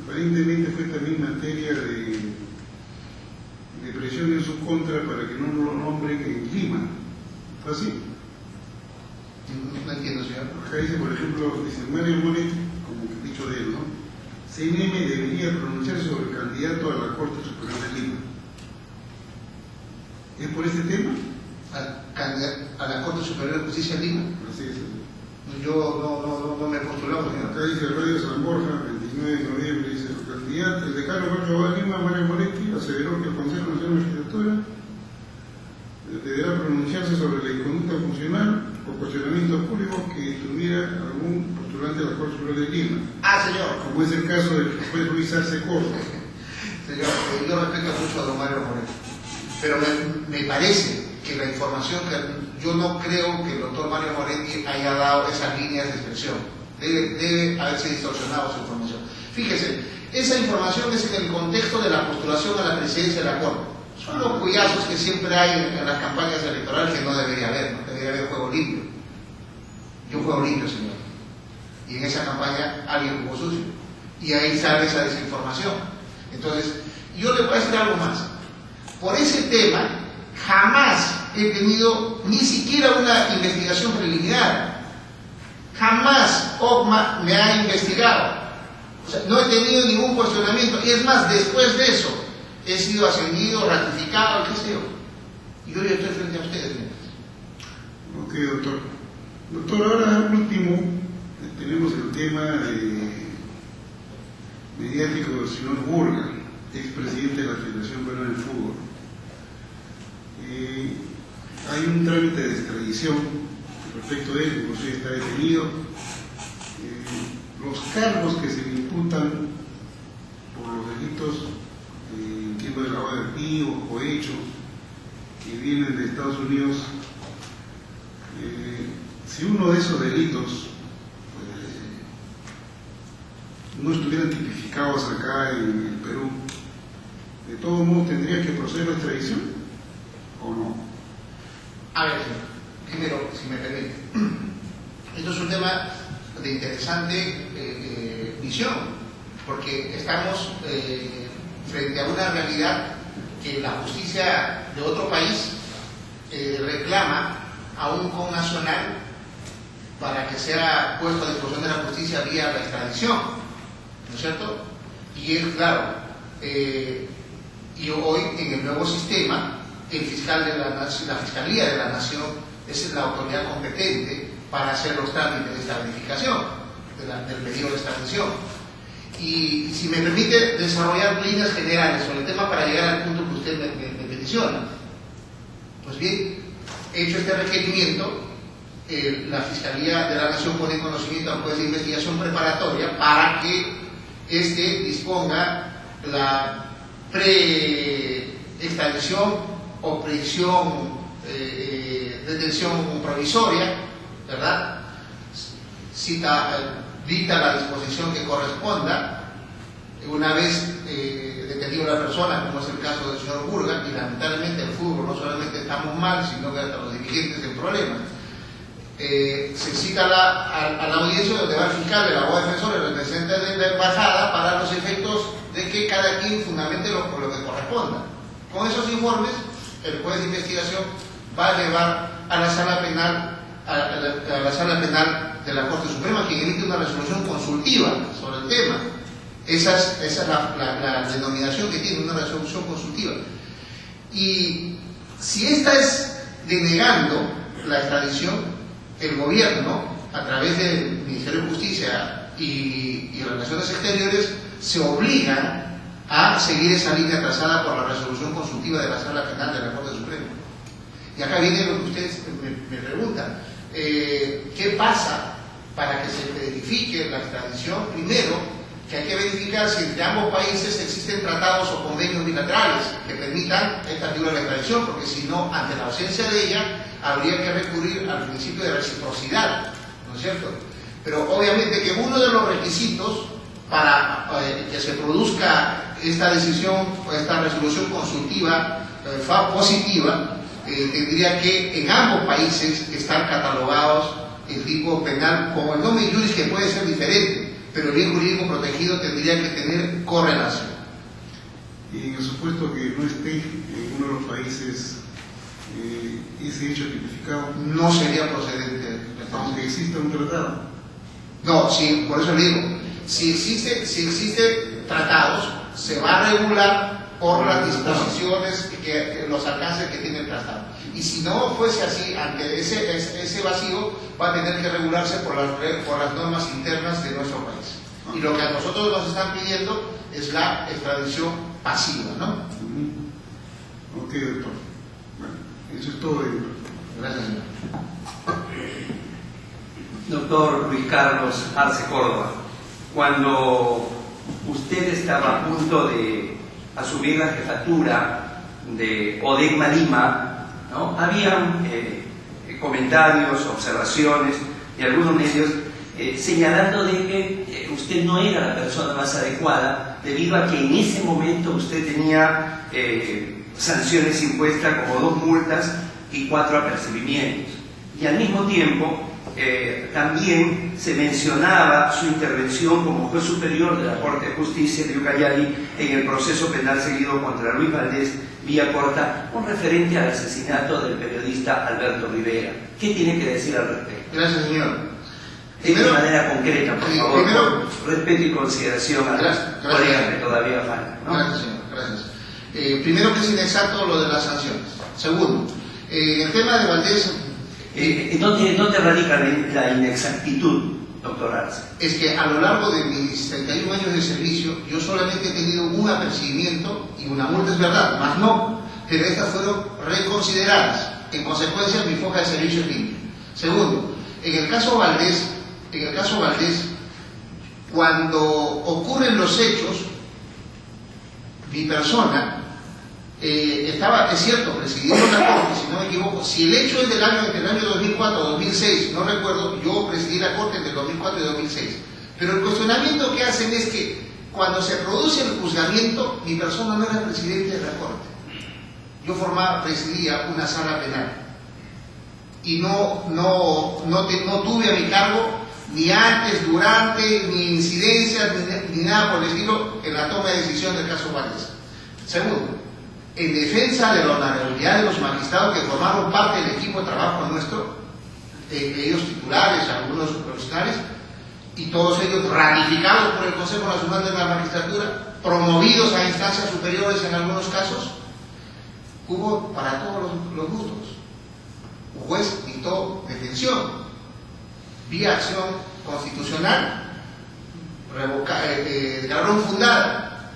Speaker 2: aparentemente fue también materia de presión en su contra para que no lo nombren en Lima. ¿Fue así?
Speaker 3: No entiendo, señor.
Speaker 2: Acá dice, por ejemplo, dice Mario Moretti, como que dicho de él, ¿no? CNM debería pronunciarse sobre el candidato a la Corte Superior de Lima. ¿Es por este tema?
Speaker 3: ¿A la Corte Superior de Justicia de Lima?
Speaker 2: Así es.
Speaker 3: Yo no me he postulado, señor.
Speaker 2: Acá dice Radio San Borja, 29 de noviembre, dice el candidato, el decano Carlos de Lima, Mario Moretti, aseveró que el Consejo Nacional de Magistratura deberá pronunciarse sobre la inconducta funcional o cuestionamiento público que tuviera algún postulante de la Corte Superior de Lima.
Speaker 3: Ah, señor.
Speaker 2: Como es el caso del juez Luis Arce Corso.
Speaker 3: Señor, yo respeto mucho a don Mario Moretti, pero me parece que la información que yo no creo que el doctor Mario Moretti haya dado esas líneas de expresión. Debe haberse distorsionado su información. Fíjese, esa información es en el contexto de la postulación a la presidencia de la Corte. Son los cuyazos que siempre hay en las campañas electorales que no debería haber, no debería haber juego limpio. Yo juego limpio, señor. Y en esa campaña alguien jugó sucio. Y ahí sale esa desinformación. Entonces, yo le voy a decir algo más. Por ese tema, jamás he tenido ni siquiera una investigación preliminar. Jamás OCMA me ha investigado. O sea, no he tenido ningún cuestionamiento. Y es más, después de eso, he sido ascendido, ratificado, qué sé yo. Y yo ya estoy frente a ustedes.
Speaker 2: Ok, doctor. Doctor, ahora último, tenemos el tema mediático del señor Burga, expresidente de la Federación Peruana de Fútbol. Hay un trámite de extradición respecto de él, inclusive está detenido. Los cargos que se le imputan por los delitos, entiendo, de lavado de activos o hechos que vienen de Estados Unidos, si uno de esos delitos no estuvieran tipificados acá en el Perú, ¿de todos modos tendría que proceder la extradición o no?
Speaker 3: A ver, primero, si me permite, esto es un tema de interesante visión, porque estamos frente a una realidad que la justicia de otro país reclama a un connacional para que sea puesto a disposición de la justicia vía la extradición, ¿no es cierto? Y es claro, y hoy en el nuevo sistema, el fiscal de la Fiscalía de la Nación es la autoridad competente para hacer los trámites de esta verificación del pedido de extradición. Y si me permite desarrollar líneas generales sobre el tema para llegar al punto que usted me peticiona. Pues bien, hecho este requerimiento, la Fiscalía de la Nación pone en conocimiento al juez de investigación preparatoria para que este disponga la pre-extradición o prisión, detención provisoria, ¿verdad? Dicta la disposición que corresponda una vez detenido la persona, como es el caso del señor Burga, y lamentablemente el fútbol no solamente estamos mal, sino que hasta los dirigentes en problemas. Se cita a la audiencia donde va el fiscal, el abogado defensor, el representante de la embajada para los efectos de que cada quien fundamente lo que corresponda. Con esos informes, el juez de investigación va a llevar a la sala penal, a la sala penal de la Corte Suprema, que emite una resolución consultiva sobre el tema. Esa es la denominación que tiene, una resolución consultiva. Y si esta es denegando la extradición, el gobierno, a través del Ministerio de Justicia y Relaciones Exteriores, se obliga a seguir esa línea trazada por la resolución consultiva de la Sala Penal de la Corte Suprema. Y acá viene lo que ustedes me preguntan. ¿Qué pasa para que se verifique la extradición? Primero, que hay que verificar si entre ambos países existen tratados o convenios bilaterales que permitan esta figura de extradición, porque si no, ante la ausencia de ella, habría que recurrir al principio de reciprocidad, ¿no es cierto? Pero obviamente que uno de los requisitos para que se produzca esta decisión o esta resolución consultiva positiva, tendría que en ambos países estar catalogados el tipo penal como el nombre juris, que puede ser diferente, pero el bien jurídico protegido tendría que tener correlación.
Speaker 2: Y en el supuesto que no esté en uno de los países ese hecho tipificado,
Speaker 3: no sería procedente,
Speaker 2: aunque exista un tratado.
Speaker 3: No, sí, por eso le digo, si existe tratados, se va a regular por las disposiciones, los alcances que tiene el tratado. Y si no fuese así, ante ese vacío, va a tener que regularse por las normas internas de nuestro país. Y lo que a nosotros nos están pidiendo es la extradición pasiva, ¿no?
Speaker 2: Ok, doctor. Bueno, eso es todo, doctor.
Speaker 3: Gracias, señor.
Speaker 1: Doctor Luis Carlos Arce Córdoba, cuando usted estaba a punto de asumir la jefatura de ODECMA Lima, ¿no? Habían comentarios, observaciones de algunos medios señalando de que usted no era la persona más adecuada, debido a que en ese momento usted tenía sanciones impuestas como 2 multas y 4 apercibimientos. Y al mismo tiempo también se mencionaba su intervención como juez superior de la Corte de Justicia de Ucayali en el proceso penal seguido contra Luis Valdés vía corta, un referente al asesinato del periodista Alberto Rivera. ¿Qué tiene que decir al respecto?
Speaker 3: Gracias, señor.
Speaker 1: De manera concreta, por favor,
Speaker 3: primero,
Speaker 1: con respeto y consideración a los colegas que todavía faltan, ¿no?
Speaker 3: Gracias, señor. Gracias. Primero, que es inexacto lo de las sanciones. Segundo, el tema de Valdés...
Speaker 1: ¿Dónde radica la inexactitud, doctor Arce?
Speaker 3: Es que a lo largo de mis 31 años de servicio, yo solamente he tenido un apercibimiento y una multa, es verdad, más no, pero estas fueron reconsideradas. En consecuencia, mi foja de servicio es limpia. Segundo, en el caso Valdés, cuando ocurren los hechos, mi persona estaba, es cierto, presidiendo la Corte, si no me equivoco. Si el hecho es entre el año 2004 o 2006, no recuerdo, yo presidí la Corte entre 2004 y 2006. Pero el cuestionamiento que hacen es que cuando se produce el juzgamiento, mi persona no era presidente de la Corte. Yo presidía una sala penal. Y no tuve a mi cargo ni antes, durante, ni incidencias, ni nada por el estilo en la toma de decisión del caso Valdés. Segundo, en defensa de la honorabilidad de los magistrados que formaron parte del equipo de trabajo nuestro, ellos titulares, algunos profesionales, y todos ellos ratificados por el Consejo Nacional de la Magistratura, promovidos a instancias superiores en algunos casos, hubo para todos los gustos. Un juez dictó detención, vía acción constitucional, declararon fundada,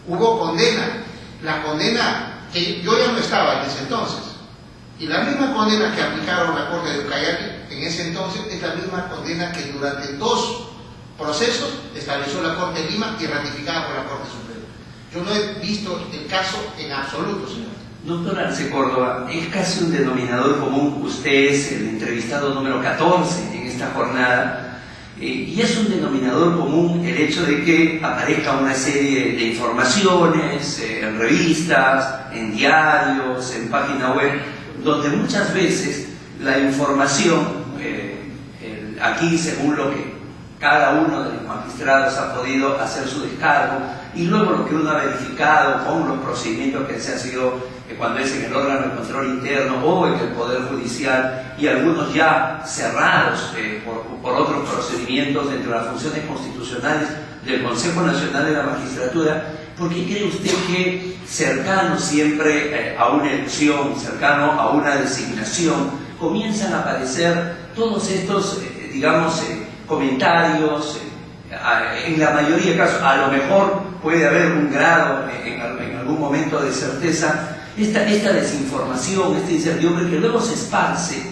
Speaker 3: hubo condena. La condena, que yo ya no estaba en ese entonces, y la misma condena que aplicaron la Corte de Ucayali en ese entonces es la misma condena que durante 2 procesos, estableció la Corte de Lima y ratificada por la Corte Suprema. Yo no he visto el caso en absoluto, señor.
Speaker 1: Doctor Arce Córdoba, es casi un denominador común, usted es el entrevistado número 14 en esta jornada, y es un denominador común el hecho de que aparezca una serie de informaciones en revistas, en diarios, en página web, donde muchas veces la información, aquí según lo que cada uno de los magistrados ha podido hacer su descargo, y luego lo que uno ha verificado con los procedimientos que se han sido, cuando es en el órgano de control interno o en el Poder Judicial, y algunos ya cerrados por otros procedimientos dentro de las funciones constitucionales del Consejo Nacional de la Magistratura. ¿Por qué cree usted que cercano siempre a una elección, cercano a una designación, comienzan a aparecer todos estos, comentarios? En la mayoría de casos, a lo mejor puede haber un grado en algún momento de certeza, esta desinformación, esta incertidumbre que luego se esparce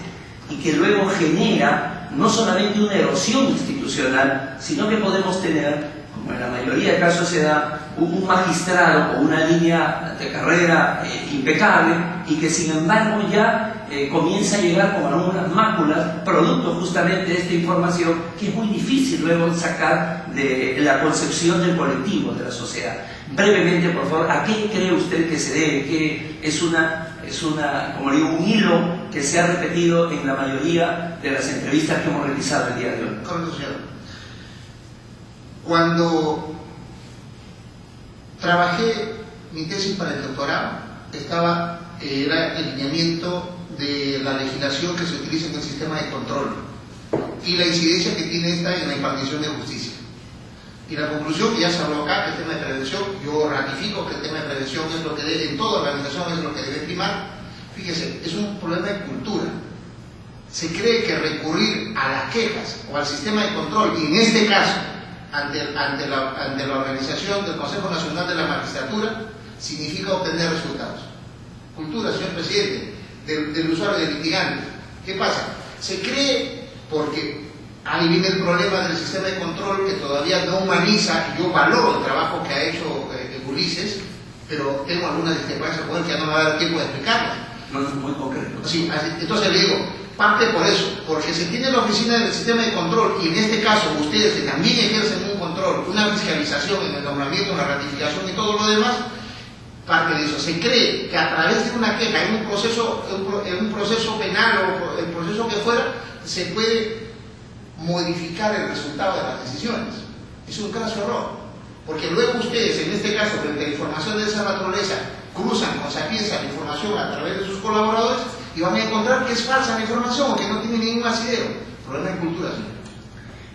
Speaker 1: y que luego genera no solamente una erosión institucional, sino que podemos tener, como en la mayoría de casos se da, un magistrado con una línea de carrera impecable y que sin embargo ya comienza a llegar con algunas máculas, producto justamente de esta información que es muy difícil luego sacar de la concepción del colectivo, de la sociedad. Brevemente, por favor, ¿a qué cree usted que se debe? Que es como digo, un hilo que se ha repetido en la mayoría de las entrevistas que hemos realizado el día de hoy.
Speaker 3: Correcto, señor. Cuando trabajé mi tesis para el doctorado, era el lineamiento de la legislación que se utiliza en el sistema de control y la incidencia que tiene esta en la impartición de justicia. Y la conclusión que ya se habló acá, que el tema de prevención, yo ratifico que el tema de prevención es lo que debe, en toda organización es lo que debe primar. Fíjese, es un problema de cultura. Se cree que recurrir a las quejas o al sistema de control, y en este caso, ante la organización del Consejo Nacional de la Magistratura, significa obtener resultados. Cultura, señor presidente, del usuario, del litigante. ¿Qué pasa? Se cree, porque ahí viene el problema del sistema de control que todavía no humaniza, y yo valoro el trabajo que ha hecho Ulises, pero tengo algunas discrepancias con él que ya no me va a dar tiempo de explicarlas.
Speaker 1: No es muy concreto.
Speaker 3: Sí, entonces le digo, parte por eso, porque se tiene la oficina del sistema de control, y en este caso ustedes que también ejercen un control, una fiscalización en el nombramiento, en la ratificación y todo lo demás, parte de eso. Se cree que a través de una queja, en un proceso penal o el proceso que fuera, se puede modificar el resultado de las decisiones. Es un graso error, porque luego ustedes, en este caso, frente a información de esa naturaleza, cruzan con sapiencia la información a través de sus colaboradores y van a encontrar que es falsa la información o que no tiene ningún asidero. Problema de cultura, señor.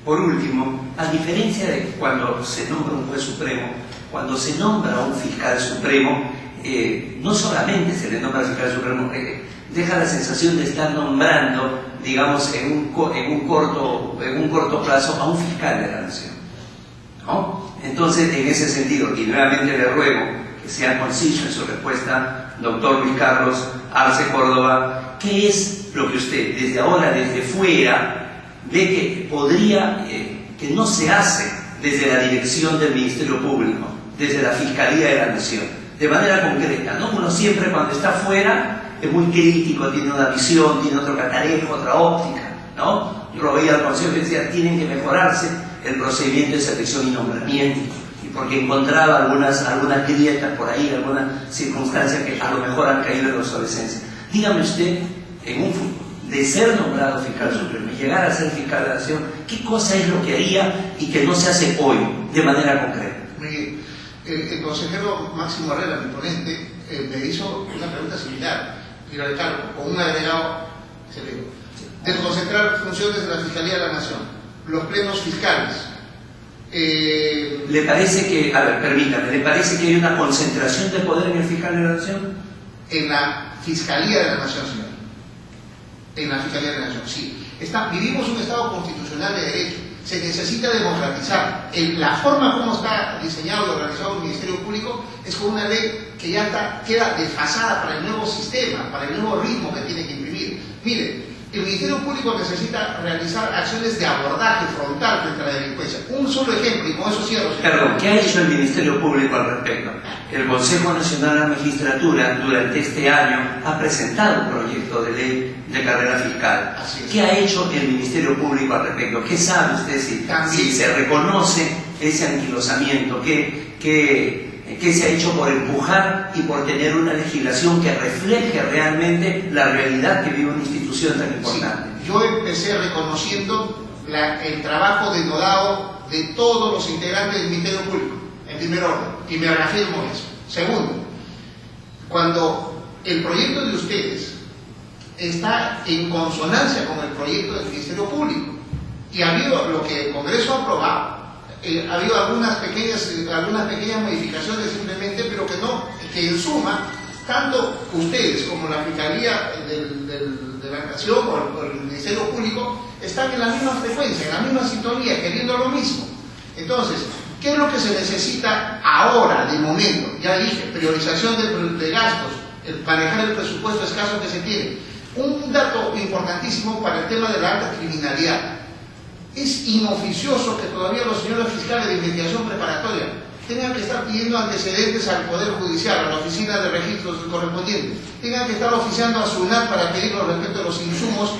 Speaker 1: Por último, a diferencia de cuando se nombra un juez supremo, cuando se nombra un fiscal supremo, no solamente se le nombra al fiscal supremo, deja la sensación de estar nombrando, digamos, en un corto plazo a un fiscal de la nación, ¿no? Entonces, en ese sentido, y nuevamente le ruego que sea conciso en su respuesta, doctor Luis Carlos Arce Córdoba, ¿qué es lo que usted desde ahora, desde fuera, ve que podría, que no se hace desde la dirección del Ministerio Público, desde la Fiscalía de la Nación, de manera concreta, ¿no? Uno siempre cuando está fuera es muy crítico, tiene una visión, tiene otro catarejo, otra óptica, ¿no? Yo lo veía al Consejo y decía, tienen que mejorarse el procedimiento de selección y nombramiento, y porque encontraba algunas grietas por ahí, algunas circunstancias que a lo mejor han caído en la obsolescencia. Dígame usted, en un futuro, de ser nombrado fiscal supremo y llegar a ser fiscal de la Nación, ¿qué cosa es lo que haría y que no se hace hoy de manera concreta?
Speaker 3: Mire, el consejero Máximo Herrera, mi ponente, me hizo una pregunta similar, y la recalco, con un agregado, se le digo, desconcentrar funciones de la Fiscalía de la Nación, los plenos fiscales.
Speaker 1: ¿Le parece que, a ver, permítame, ¿le parece que hay una concentración de poder en el fiscal de la Nación? En
Speaker 3: la Fiscalía de la Nación, señor. En la Fiscalía de la Nación, sí. Vivimos un Estado constitucional de derecho. Se necesita democratizar. La forma como está diseñado y organizado el Ministerio Público es con una ley que ya queda desfasada para el nuevo sistema, para el nuevo ritmo que tiene que imprimir. Mire, El Ministerio Público necesita realizar acciones de abordaje frontal frente a la delincuencia. Un solo ejemplo, y con eso cierro.
Speaker 1: Perdón, ¿qué ha hecho el Ministerio Público al respecto? El Consejo Nacional de la Magistratura durante este año ha presentado un proyecto de ley de carrera fiscal.
Speaker 3: Así es.
Speaker 1: ¿Qué ha hecho el Ministerio Público al respecto? ¿Qué sabe usted si se reconoce ese anquilosamiento? ¿Qué se ha hecho por empujar y por tener una legislación que refleje realmente la realidad que vive una institución tan importante?
Speaker 3: Sí, yo empecé reconociendo el trabajo denodado de todos los integrantes del Ministerio Público, en primer orden, y me reafirmo en eso. Segundo, cuando el proyecto de ustedes está en consonancia con el proyecto del Ministerio Público, y ha habido lo que el Congreso ha aprobado, ha habido algunas pequeñas modificaciones simplemente, pero que en suma, tanto ustedes como la Fiscalía de la Nación o el Ministerio Público están en la misma frecuencia, en la misma sintonía, queriendo lo mismo. Entonces, ¿qué es lo que se necesita ahora, de momento? Ya dije, priorización de gastos, manejar el presupuesto escaso que se tiene. Un dato importantísimo para el tema de la alta criminalidad. Es inoficioso que todavía los señores fiscales de investigación preparatoria tengan que estar pidiendo antecedentes al Poder Judicial, a la oficina de registros correspondientes, tengan que estar oficiando a SUNAT para pedirlo respecto a los insumos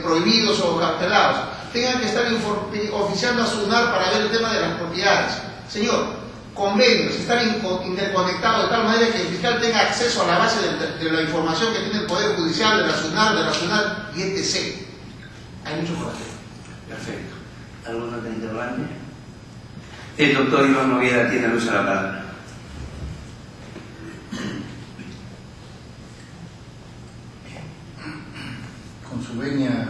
Speaker 3: prohibidos o cautelados, tengan que estar oficiando a SUNAT para ver el tema de las propiedades. Señor, convenios, estar interconectados de tal manera que el fiscal tenga acceso a la base de la información que tiene el Poder Judicial, de la SUNAT y etc. Hay mucho por hacer.
Speaker 1: Perfecto. ¿Algún otro interrogante? El doctor Iván Noguera tiene el uso de la palabra.
Speaker 4: Con su venia,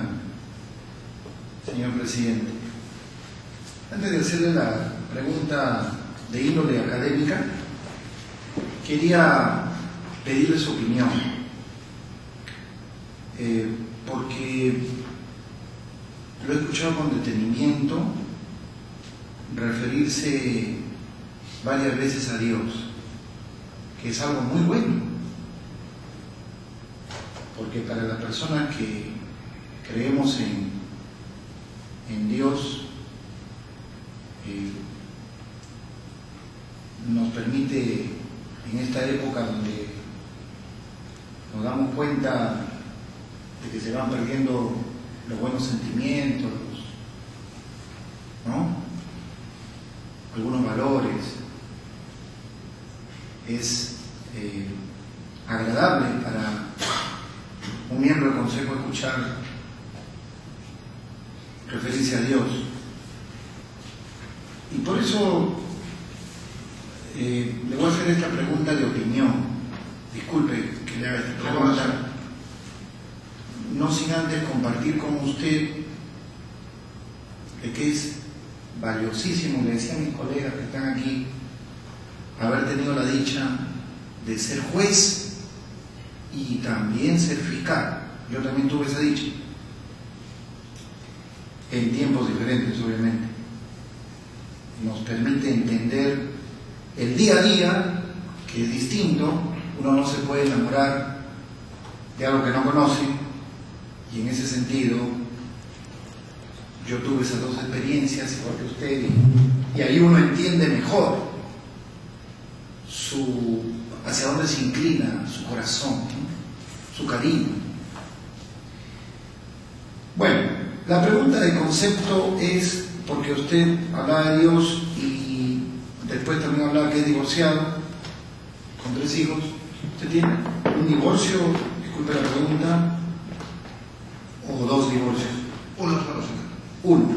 Speaker 4: señor presidente. Antes de hacerle la pregunta de índole académica, quería pedirle su opinión, porque lo he escuchado con detenimiento referirse varias veces a Dios, que es algo muy bueno, porque para las personas que creemos en Dios, nos permite en esta época donde nos damos cuenta de que se van perdiendo los buenos sentimientos, ¿no? Algunos valores, es agradable para un miembro del Consejo escuchar referirse a Dios. Y por eso le voy a hacer esta pregunta de opinión. Disculpe que le haga esta pregunta, no sin antes compartir con usted de que es valiosísimo, le decía a mis colegas que están aquí, haber tenido la dicha de ser juez y también ser fiscal. Yo también tuve esa dicha, en tiempos diferentes obviamente. Nos permite entender el día a día, que es distinto. Uno no se puede enamorar de algo que no conoce, y en ese sentido yo tuve esas dos experiencias igual que usted, y ahí uno entiende mejor hacia dónde se inclina su corazón, ¿no? Su cariño. Bueno, la pregunta de concepto es, porque usted hablaba de Dios y después también hablaba que es divorciado, con 3 hijos. ¿Usted tiene un divorcio, disculpe la pregunta, o 2 divorcios?
Speaker 3: Uno solo, señor.
Speaker 4: Uno.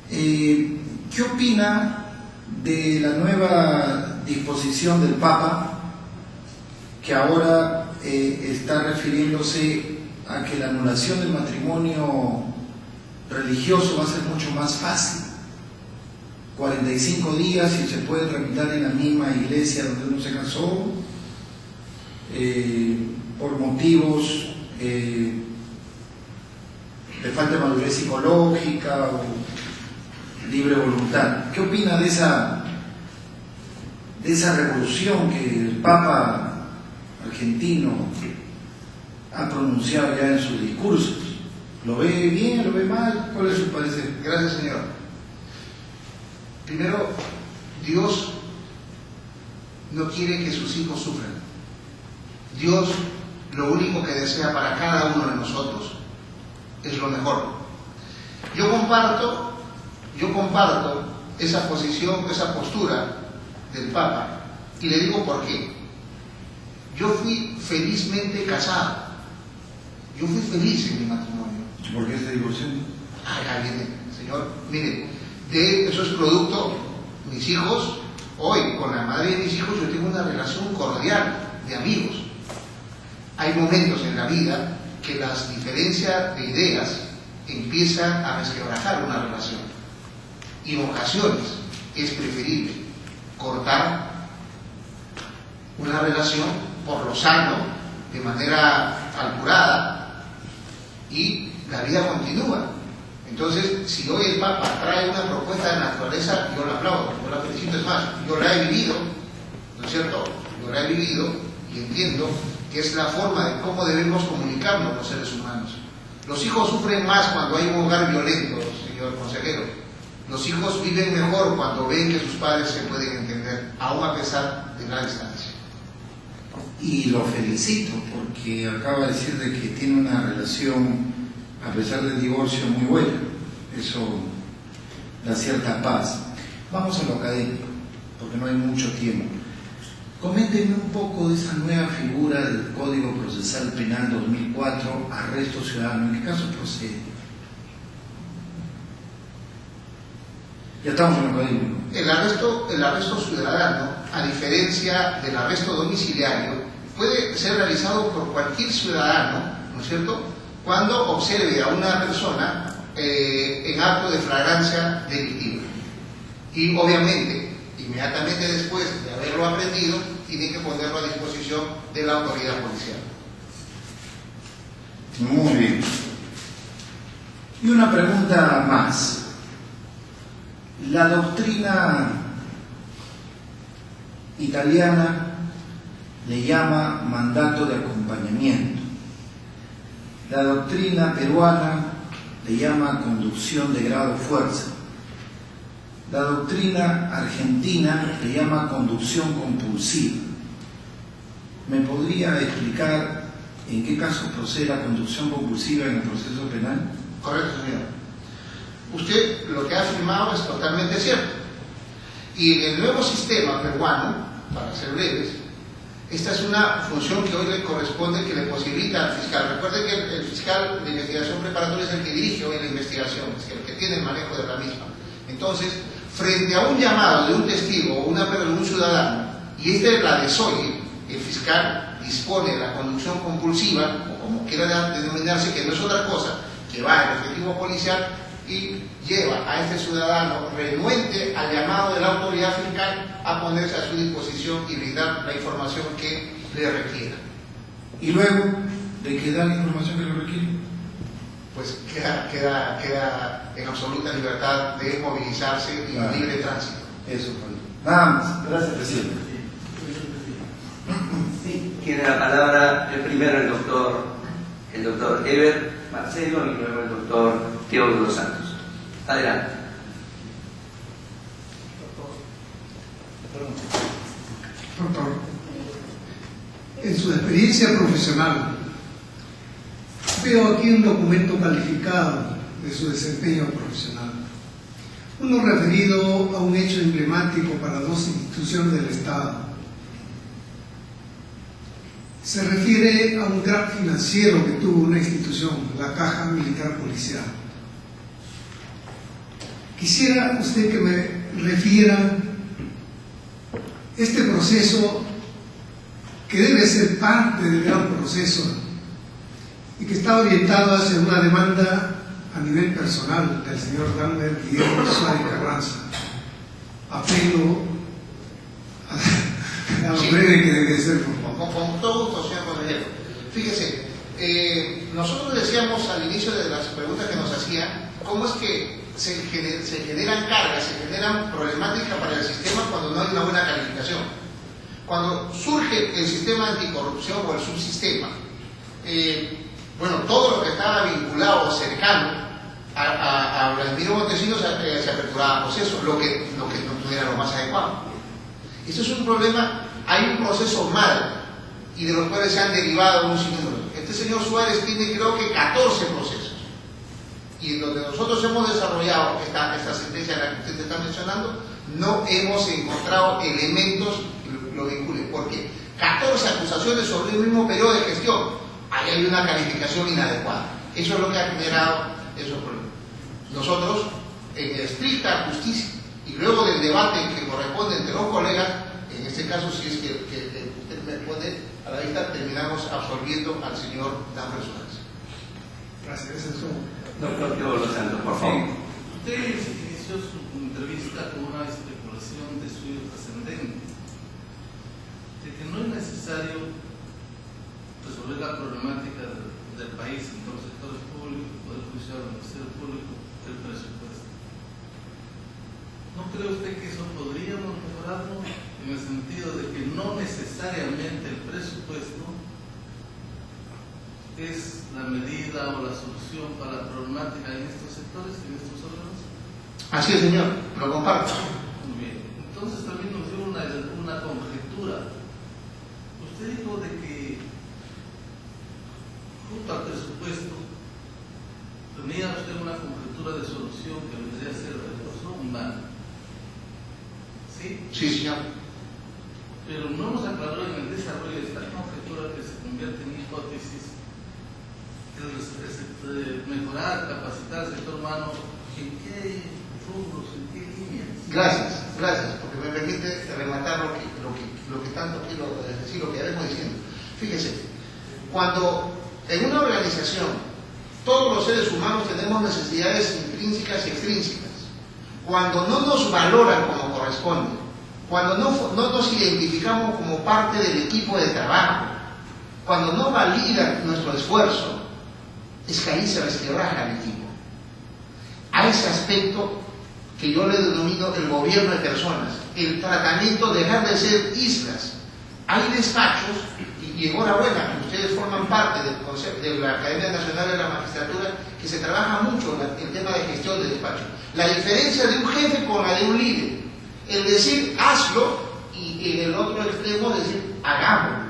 Speaker 4: ¿Qué opina de la nueva disposición del Papa, que ahora está refiriéndose a que la anulación del matrimonio religioso va a ser mucho más fácil? 45 días y se puede tramitar en la misma iglesia donde uno se casó, por motivos de falta de madurez psicológica o libre voluntad. ¿Qué opina de esa revolución que el Papa argentino ha pronunciado ya en sus discursos? ¿Lo ve bien? ¿Lo ve mal? ¿Cuál es su parecer?
Speaker 3: Gracias, señor. Primero, Dios no quiere que sus hijos sufran. Dios lo único que desea para cada uno de nosotros es lo mejor. Yo comparto esa posición, esa postura del Papa, y le digo por qué. Yo fui felizmente casado. Yo fui feliz en mi matrimonio.
Speaker 4: ¿Por qué se divorció?
Speaker 3: Acá viene, señor. Mire, de eso es producto, mis hijos, hoy con la madre de mis hijos yo tengo una relación cordial de amigos. Hay momentos en la vida que las diferencias de ideas empiezan a resquebrajar una relación. Y en ocasiones es preferible cortar una relación por lo sano, de manera alturada, y la vida continúa. Entonces, si hoy el Papa trae una propuesta de naturaleza, yo la aplaudo, yo la felicito. Es más, yo la he vivido, ¿no es cierto? Yo la he vivido y entiendo que es la forma de cómo debemos comunicarnos los seres humanos. Los hijos sufren más cuando hay un hogar violento, señor consejero. Los hijos viven mejor cuando ven que sus padres se pueden entender, aún a pesar de la distancia.
Speaker 4: Y lo felicito porque acaba de decir de que tiene una relación, a pesar del divorcio, muy buena. Eso da cierta paz. Vamos a lo académico, porque no hay mucho tiempo. Coméntenme un poco de esa nueva figura del Código Procesal Penal 2004, arresto ciudadano. ¿En qué caso procede? Ya estamos en lo académico.
Speaker 3: El arresto ciudadano, a diferencia del arresto domiciliario, puede ser realizado por cualquier ciudadano, ¿no es cierto?, cuando observe a una persona en acto de flagrancia delictiva. Y obviamente, inmediatamente después de haberlo aprendido, tiene que ponerlo a disposición de la autoridad policial.
Speaker 4: Muy bien. Y una pregunta más. La doctrina italiana le llama mandato de acompañamiento. La doctrina peruana le llama conducción de grado fuerza. La doctrina argentina le llama conducción compulsiva. ¿Me podría explicar en qué caso procede la conducción compulsiva en el proceso penal?
Speaker 3: Correcto, señor. Usted lo que ha afirmado es totalmente cierto. Y en el nuevo sistema peruano, para ser breves, esta es una función que hoy le corresponde, que le posibilita al fiscal. Recuerden que el fiscal de investigación preparatoria es el que dirige hoy la investigación, es el que tiene el manejo de la misma. Entonces, frente a un llamado de un testigo o un ciudadano, y este la desoye, el fiscal dispone la conducción compulsiva, o como quiera denominarse, que no es otra cosa, que va al efectivo policial y lleva a este ciudadano renuente al llamado de la autoridad fiscal a ponerse a su disposición y brindar la información que le requiera.
Speaker 4: Y luego de que da la información que le requiere,
Speaker 3: pues queda en absoluta libertad de movilizarse y
Speaker 4: claro,
Speaker 3: libre tránsito.
Speaker 4: Eso fue. Nada más. Gracias, presidente.
Speaker 1: Sí, tiene la palabra primero el doctor Eber Marcelo y luego el doctor Teódulo Santos. Adelante.
Speaker 5: Doctor, en su experiencia profesional, veo aquí un documento calificado de su desempeño profesional. Uno referido a un hecho emblemático para dos instituciones del Estado. Se refiere a un crack financiero que tuvo una institución, la Caja Militar Policial. Quisiera usted que me refiera este proceso, que debe ser parte del gran proceso y que está orientado hacia una demanda a nivel personal del señor Dahmer Guillermo Suárez Carranza. Apelo a lo breve que debe ser, por favor.
Speaker 3: Con todo gusto, señor consejero. Fíjese, nosotros decíamos al inicio de las preguntas que nos hacían, cómo es que se generan cargas, se generan problemáticas para el sistema cuando no hay una buena calificación. Cuando surge el sistema anticorrupción o el subsistema, Bueno, todo lo que estaba vinculado o cercano a Vladimiro Montesinos se aperturaba proceso, lo que no tuviera lo más adecuado. Esto es un problema, hay un proceso mal y de los cuales se han derivado un sinnúmero. Este señor Suárez tiene creo que 14 procesos y donde nosotros hemos desarrollado esta sentencia a la que usted está mencionando, no hemos encontrado elementos que lo vinculen, porque 14 acusaciones sobre el mismo periodo de gestión, ahí hay una calificación inadecuada. Eso es lo que ha generado esos problemas. Nosotros, en estricta justicia y luego del debate que corresponde entre los colegas, en este caso, si es que usted me pone a la vista, terminamos absolviendo al señor Danfer Suárez.
Speaker 5: Gracias, eso es todo.
Speaker 1: Doctor Teodoro Santos, por favor.
Speaker 6: Usted inició su entrevista con una especulación de estudio trascendente, de que no es necesario resolver la problemática del país en todos los sectores públicos, el Poder Judicial, el Ministerio Público, el presupuesto. ¿No cree usted que eso podríamos mejorarlo en el sentido de que no necesariamente el presupuesto es la medida o la solución para la problemática en estos sectores, en estos órganos?
Speaker 3: Así es, señor, lo comparto.
Speaker 6: Muy bien. Entonces también nos dio una conjetura. Usted dijo de que junto al presupuesto tenía usted una conjetura de solución que vendría a ser el recurso humano. ¿Sí?
Speaker 3: Sí, señor.
Speaker 6: Pero no nos aclaró en el desarrollo de esta conjetura que se convierte en hipótesis mejorar, capacitar al sector humano. ¿En qué rubros, en qué líneas?
Speaker 3: Gracias, porque me permite rematar lo que tanto quiero decir, lo que ya vengo diciendo. Fíjese, cuando en una organización todos los seres humanos tenemos necesidades intrínsecas y extrínsecas, cuando no nos valoran como corresponde, cuando no nos identificamos como parte del equipo de trabajo, cuando no validan nuestro esfuerzo, es que ahí se resquebraja el equipo. A ese aspecto que yo le denomino el gobierno de personas, el tratamiento, dejar de ser islas. Hay despachos, y enhorabuena que ustedes forman parte del concepto de la Academia Nacional de la Magistratura, que se trabaja mucho el tema de gestión de despacho. La diferencia de un jefe con la de un líder, el decir hazlo, y en el otro extremo decir hagámoslo.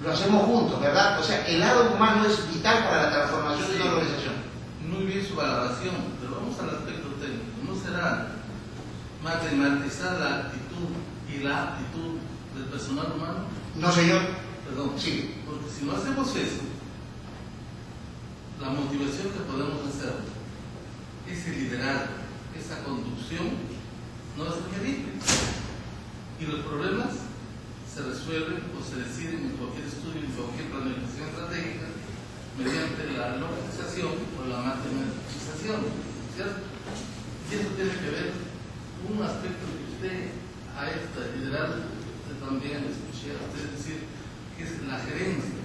Speaker 3: Lo hacemos juntos, ¿verdad? O sea, el lado humano es vital para la transformación de una organización.
Speaker 6: Muy bien su valoración, pero vamos al aspecto técnico. ¿No será matematizar la actitud y la aptitud del personal humano?
Speaker 3: No, señor.
Speaker 6: Perdón.
Speaker 3: Sí.
Speaker 6: Porque si no hacemos eso, la motivación que podemos hacer, ese liderazgo, esa conducción, no va a ser medible. Y los problemas se resuelven o se deciden en cualquier estudio, en cualquier planificación estratégica, mediante la localización o la matematización, ¿cierto? Y eso tiene que ver con un aspecto que usted a esta liderazgo, usted también escuché a usted decir, que es la gerencia.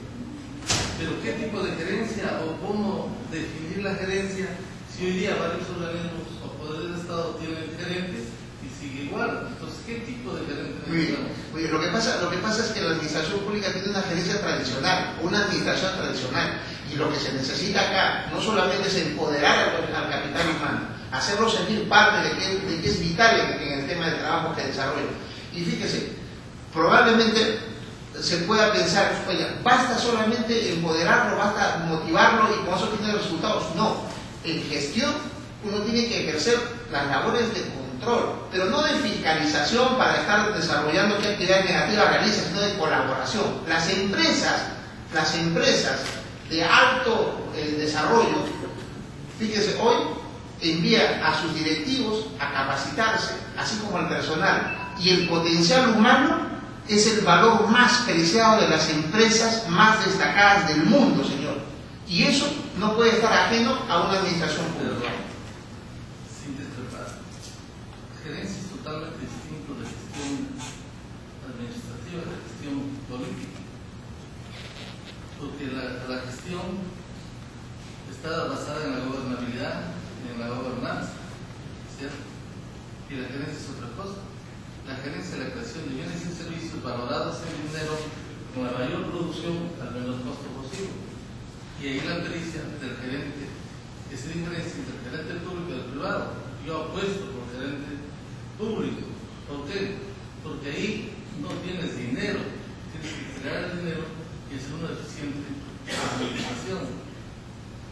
Speaker 6: Pero ¿qué tipo de gerencia o cómo definir la gerencia si hoy día varios organismos o poderes de Estado tienen gerentes y sigue igual? Entonces, ¿qué tipo de gerente necesitamos?
Speaker 3: Muy bien. Lo que pasa es que la administración pública tiene una gerencia tradicional, una administración tradicional, y lo que se necesita acá no solamente es empoderar al capital humano, hacerlo sentir parte de que es vital en el tema de trabajo que desarrolla. Y fíjese, probablemente se pueda pensar, oye, basta solamente empoderarlo, basta motivarlo y con eso tiene resultados. No, en gestión uno tiene que ejercer las labores de control, pero no de fiscalización para estar desarrollando qué actividad negativa realiza, sino de colaboración. Las empresas de alto desarrollo, fíjese, hoy envía a sus directivos a capacitarse, así como al personal, y el potencial humano es el valor más preciado de las empresas más destacadas del mundo, señor. Y eso no puede estar ajeno a una administración pública.
Speaker 6: Sin discrepar. Gerencia es totalmente distinto de gestión administrativa, de gestión política. Porque la gestión está basada en la gobernabilidad, en la gobernanza, ¿cierto? Y la gerencia es otra cosa. La gerencia es la creación de bienes y servicios valorados en dinero con la mayor producción al menor costo posible. Y ahí la pericia del gerente, esa diferencia entre el gerente público y el privado. Yo apuesto por gerente público. ¿Por qué? Porque ahí no tienes dinero, tienes que crear el dinero y hacer una eficiente administración.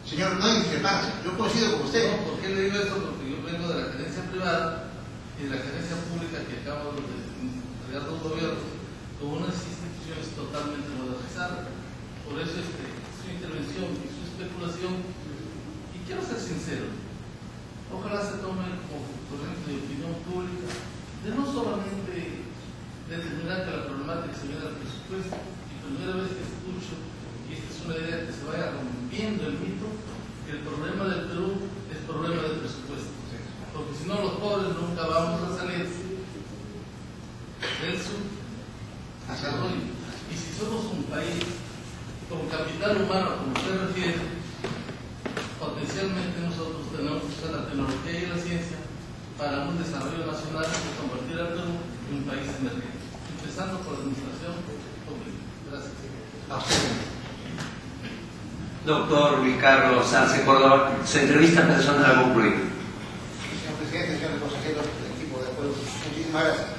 Speaker 3: Señor, no hay discrepancia. Yo coincido con usted.
Speaker 6: No, ¿por qué le digo esto? Porque yo vengo de la gerencia privada y de la gerencia pública que acabo de crear dos gobiernos con unas instituciones totalmente modernizadas. Por eso su intervención y su especulación, y quiero ser sincero, ojalá se tome como corriente de opinión pública de no solamente determinar que la problemática se viene al presupuesto, y primera vez que escucho, y esta es una idea que se vaya rompiendo el mito, que el problema del Perú es problema del presupuesto. Porque si no, los pobres nunca vamos a salir del subdesarrollo. Y si somos un país con capital humano, como usted refiere, potencialmente nosotros tenemos que usar la tecnología y la ciencia para un desarrollo nacional y convertir al Perú en un país emergente, empezando por la administración pública. Gracias.
Speaker 1: Doctor Luis Carlos Arce Córdoba, su entrevista personal concluida.
Speaker 3: Señor presidente, señores consejeros del equipo de acuerdo, muchísimas gracias.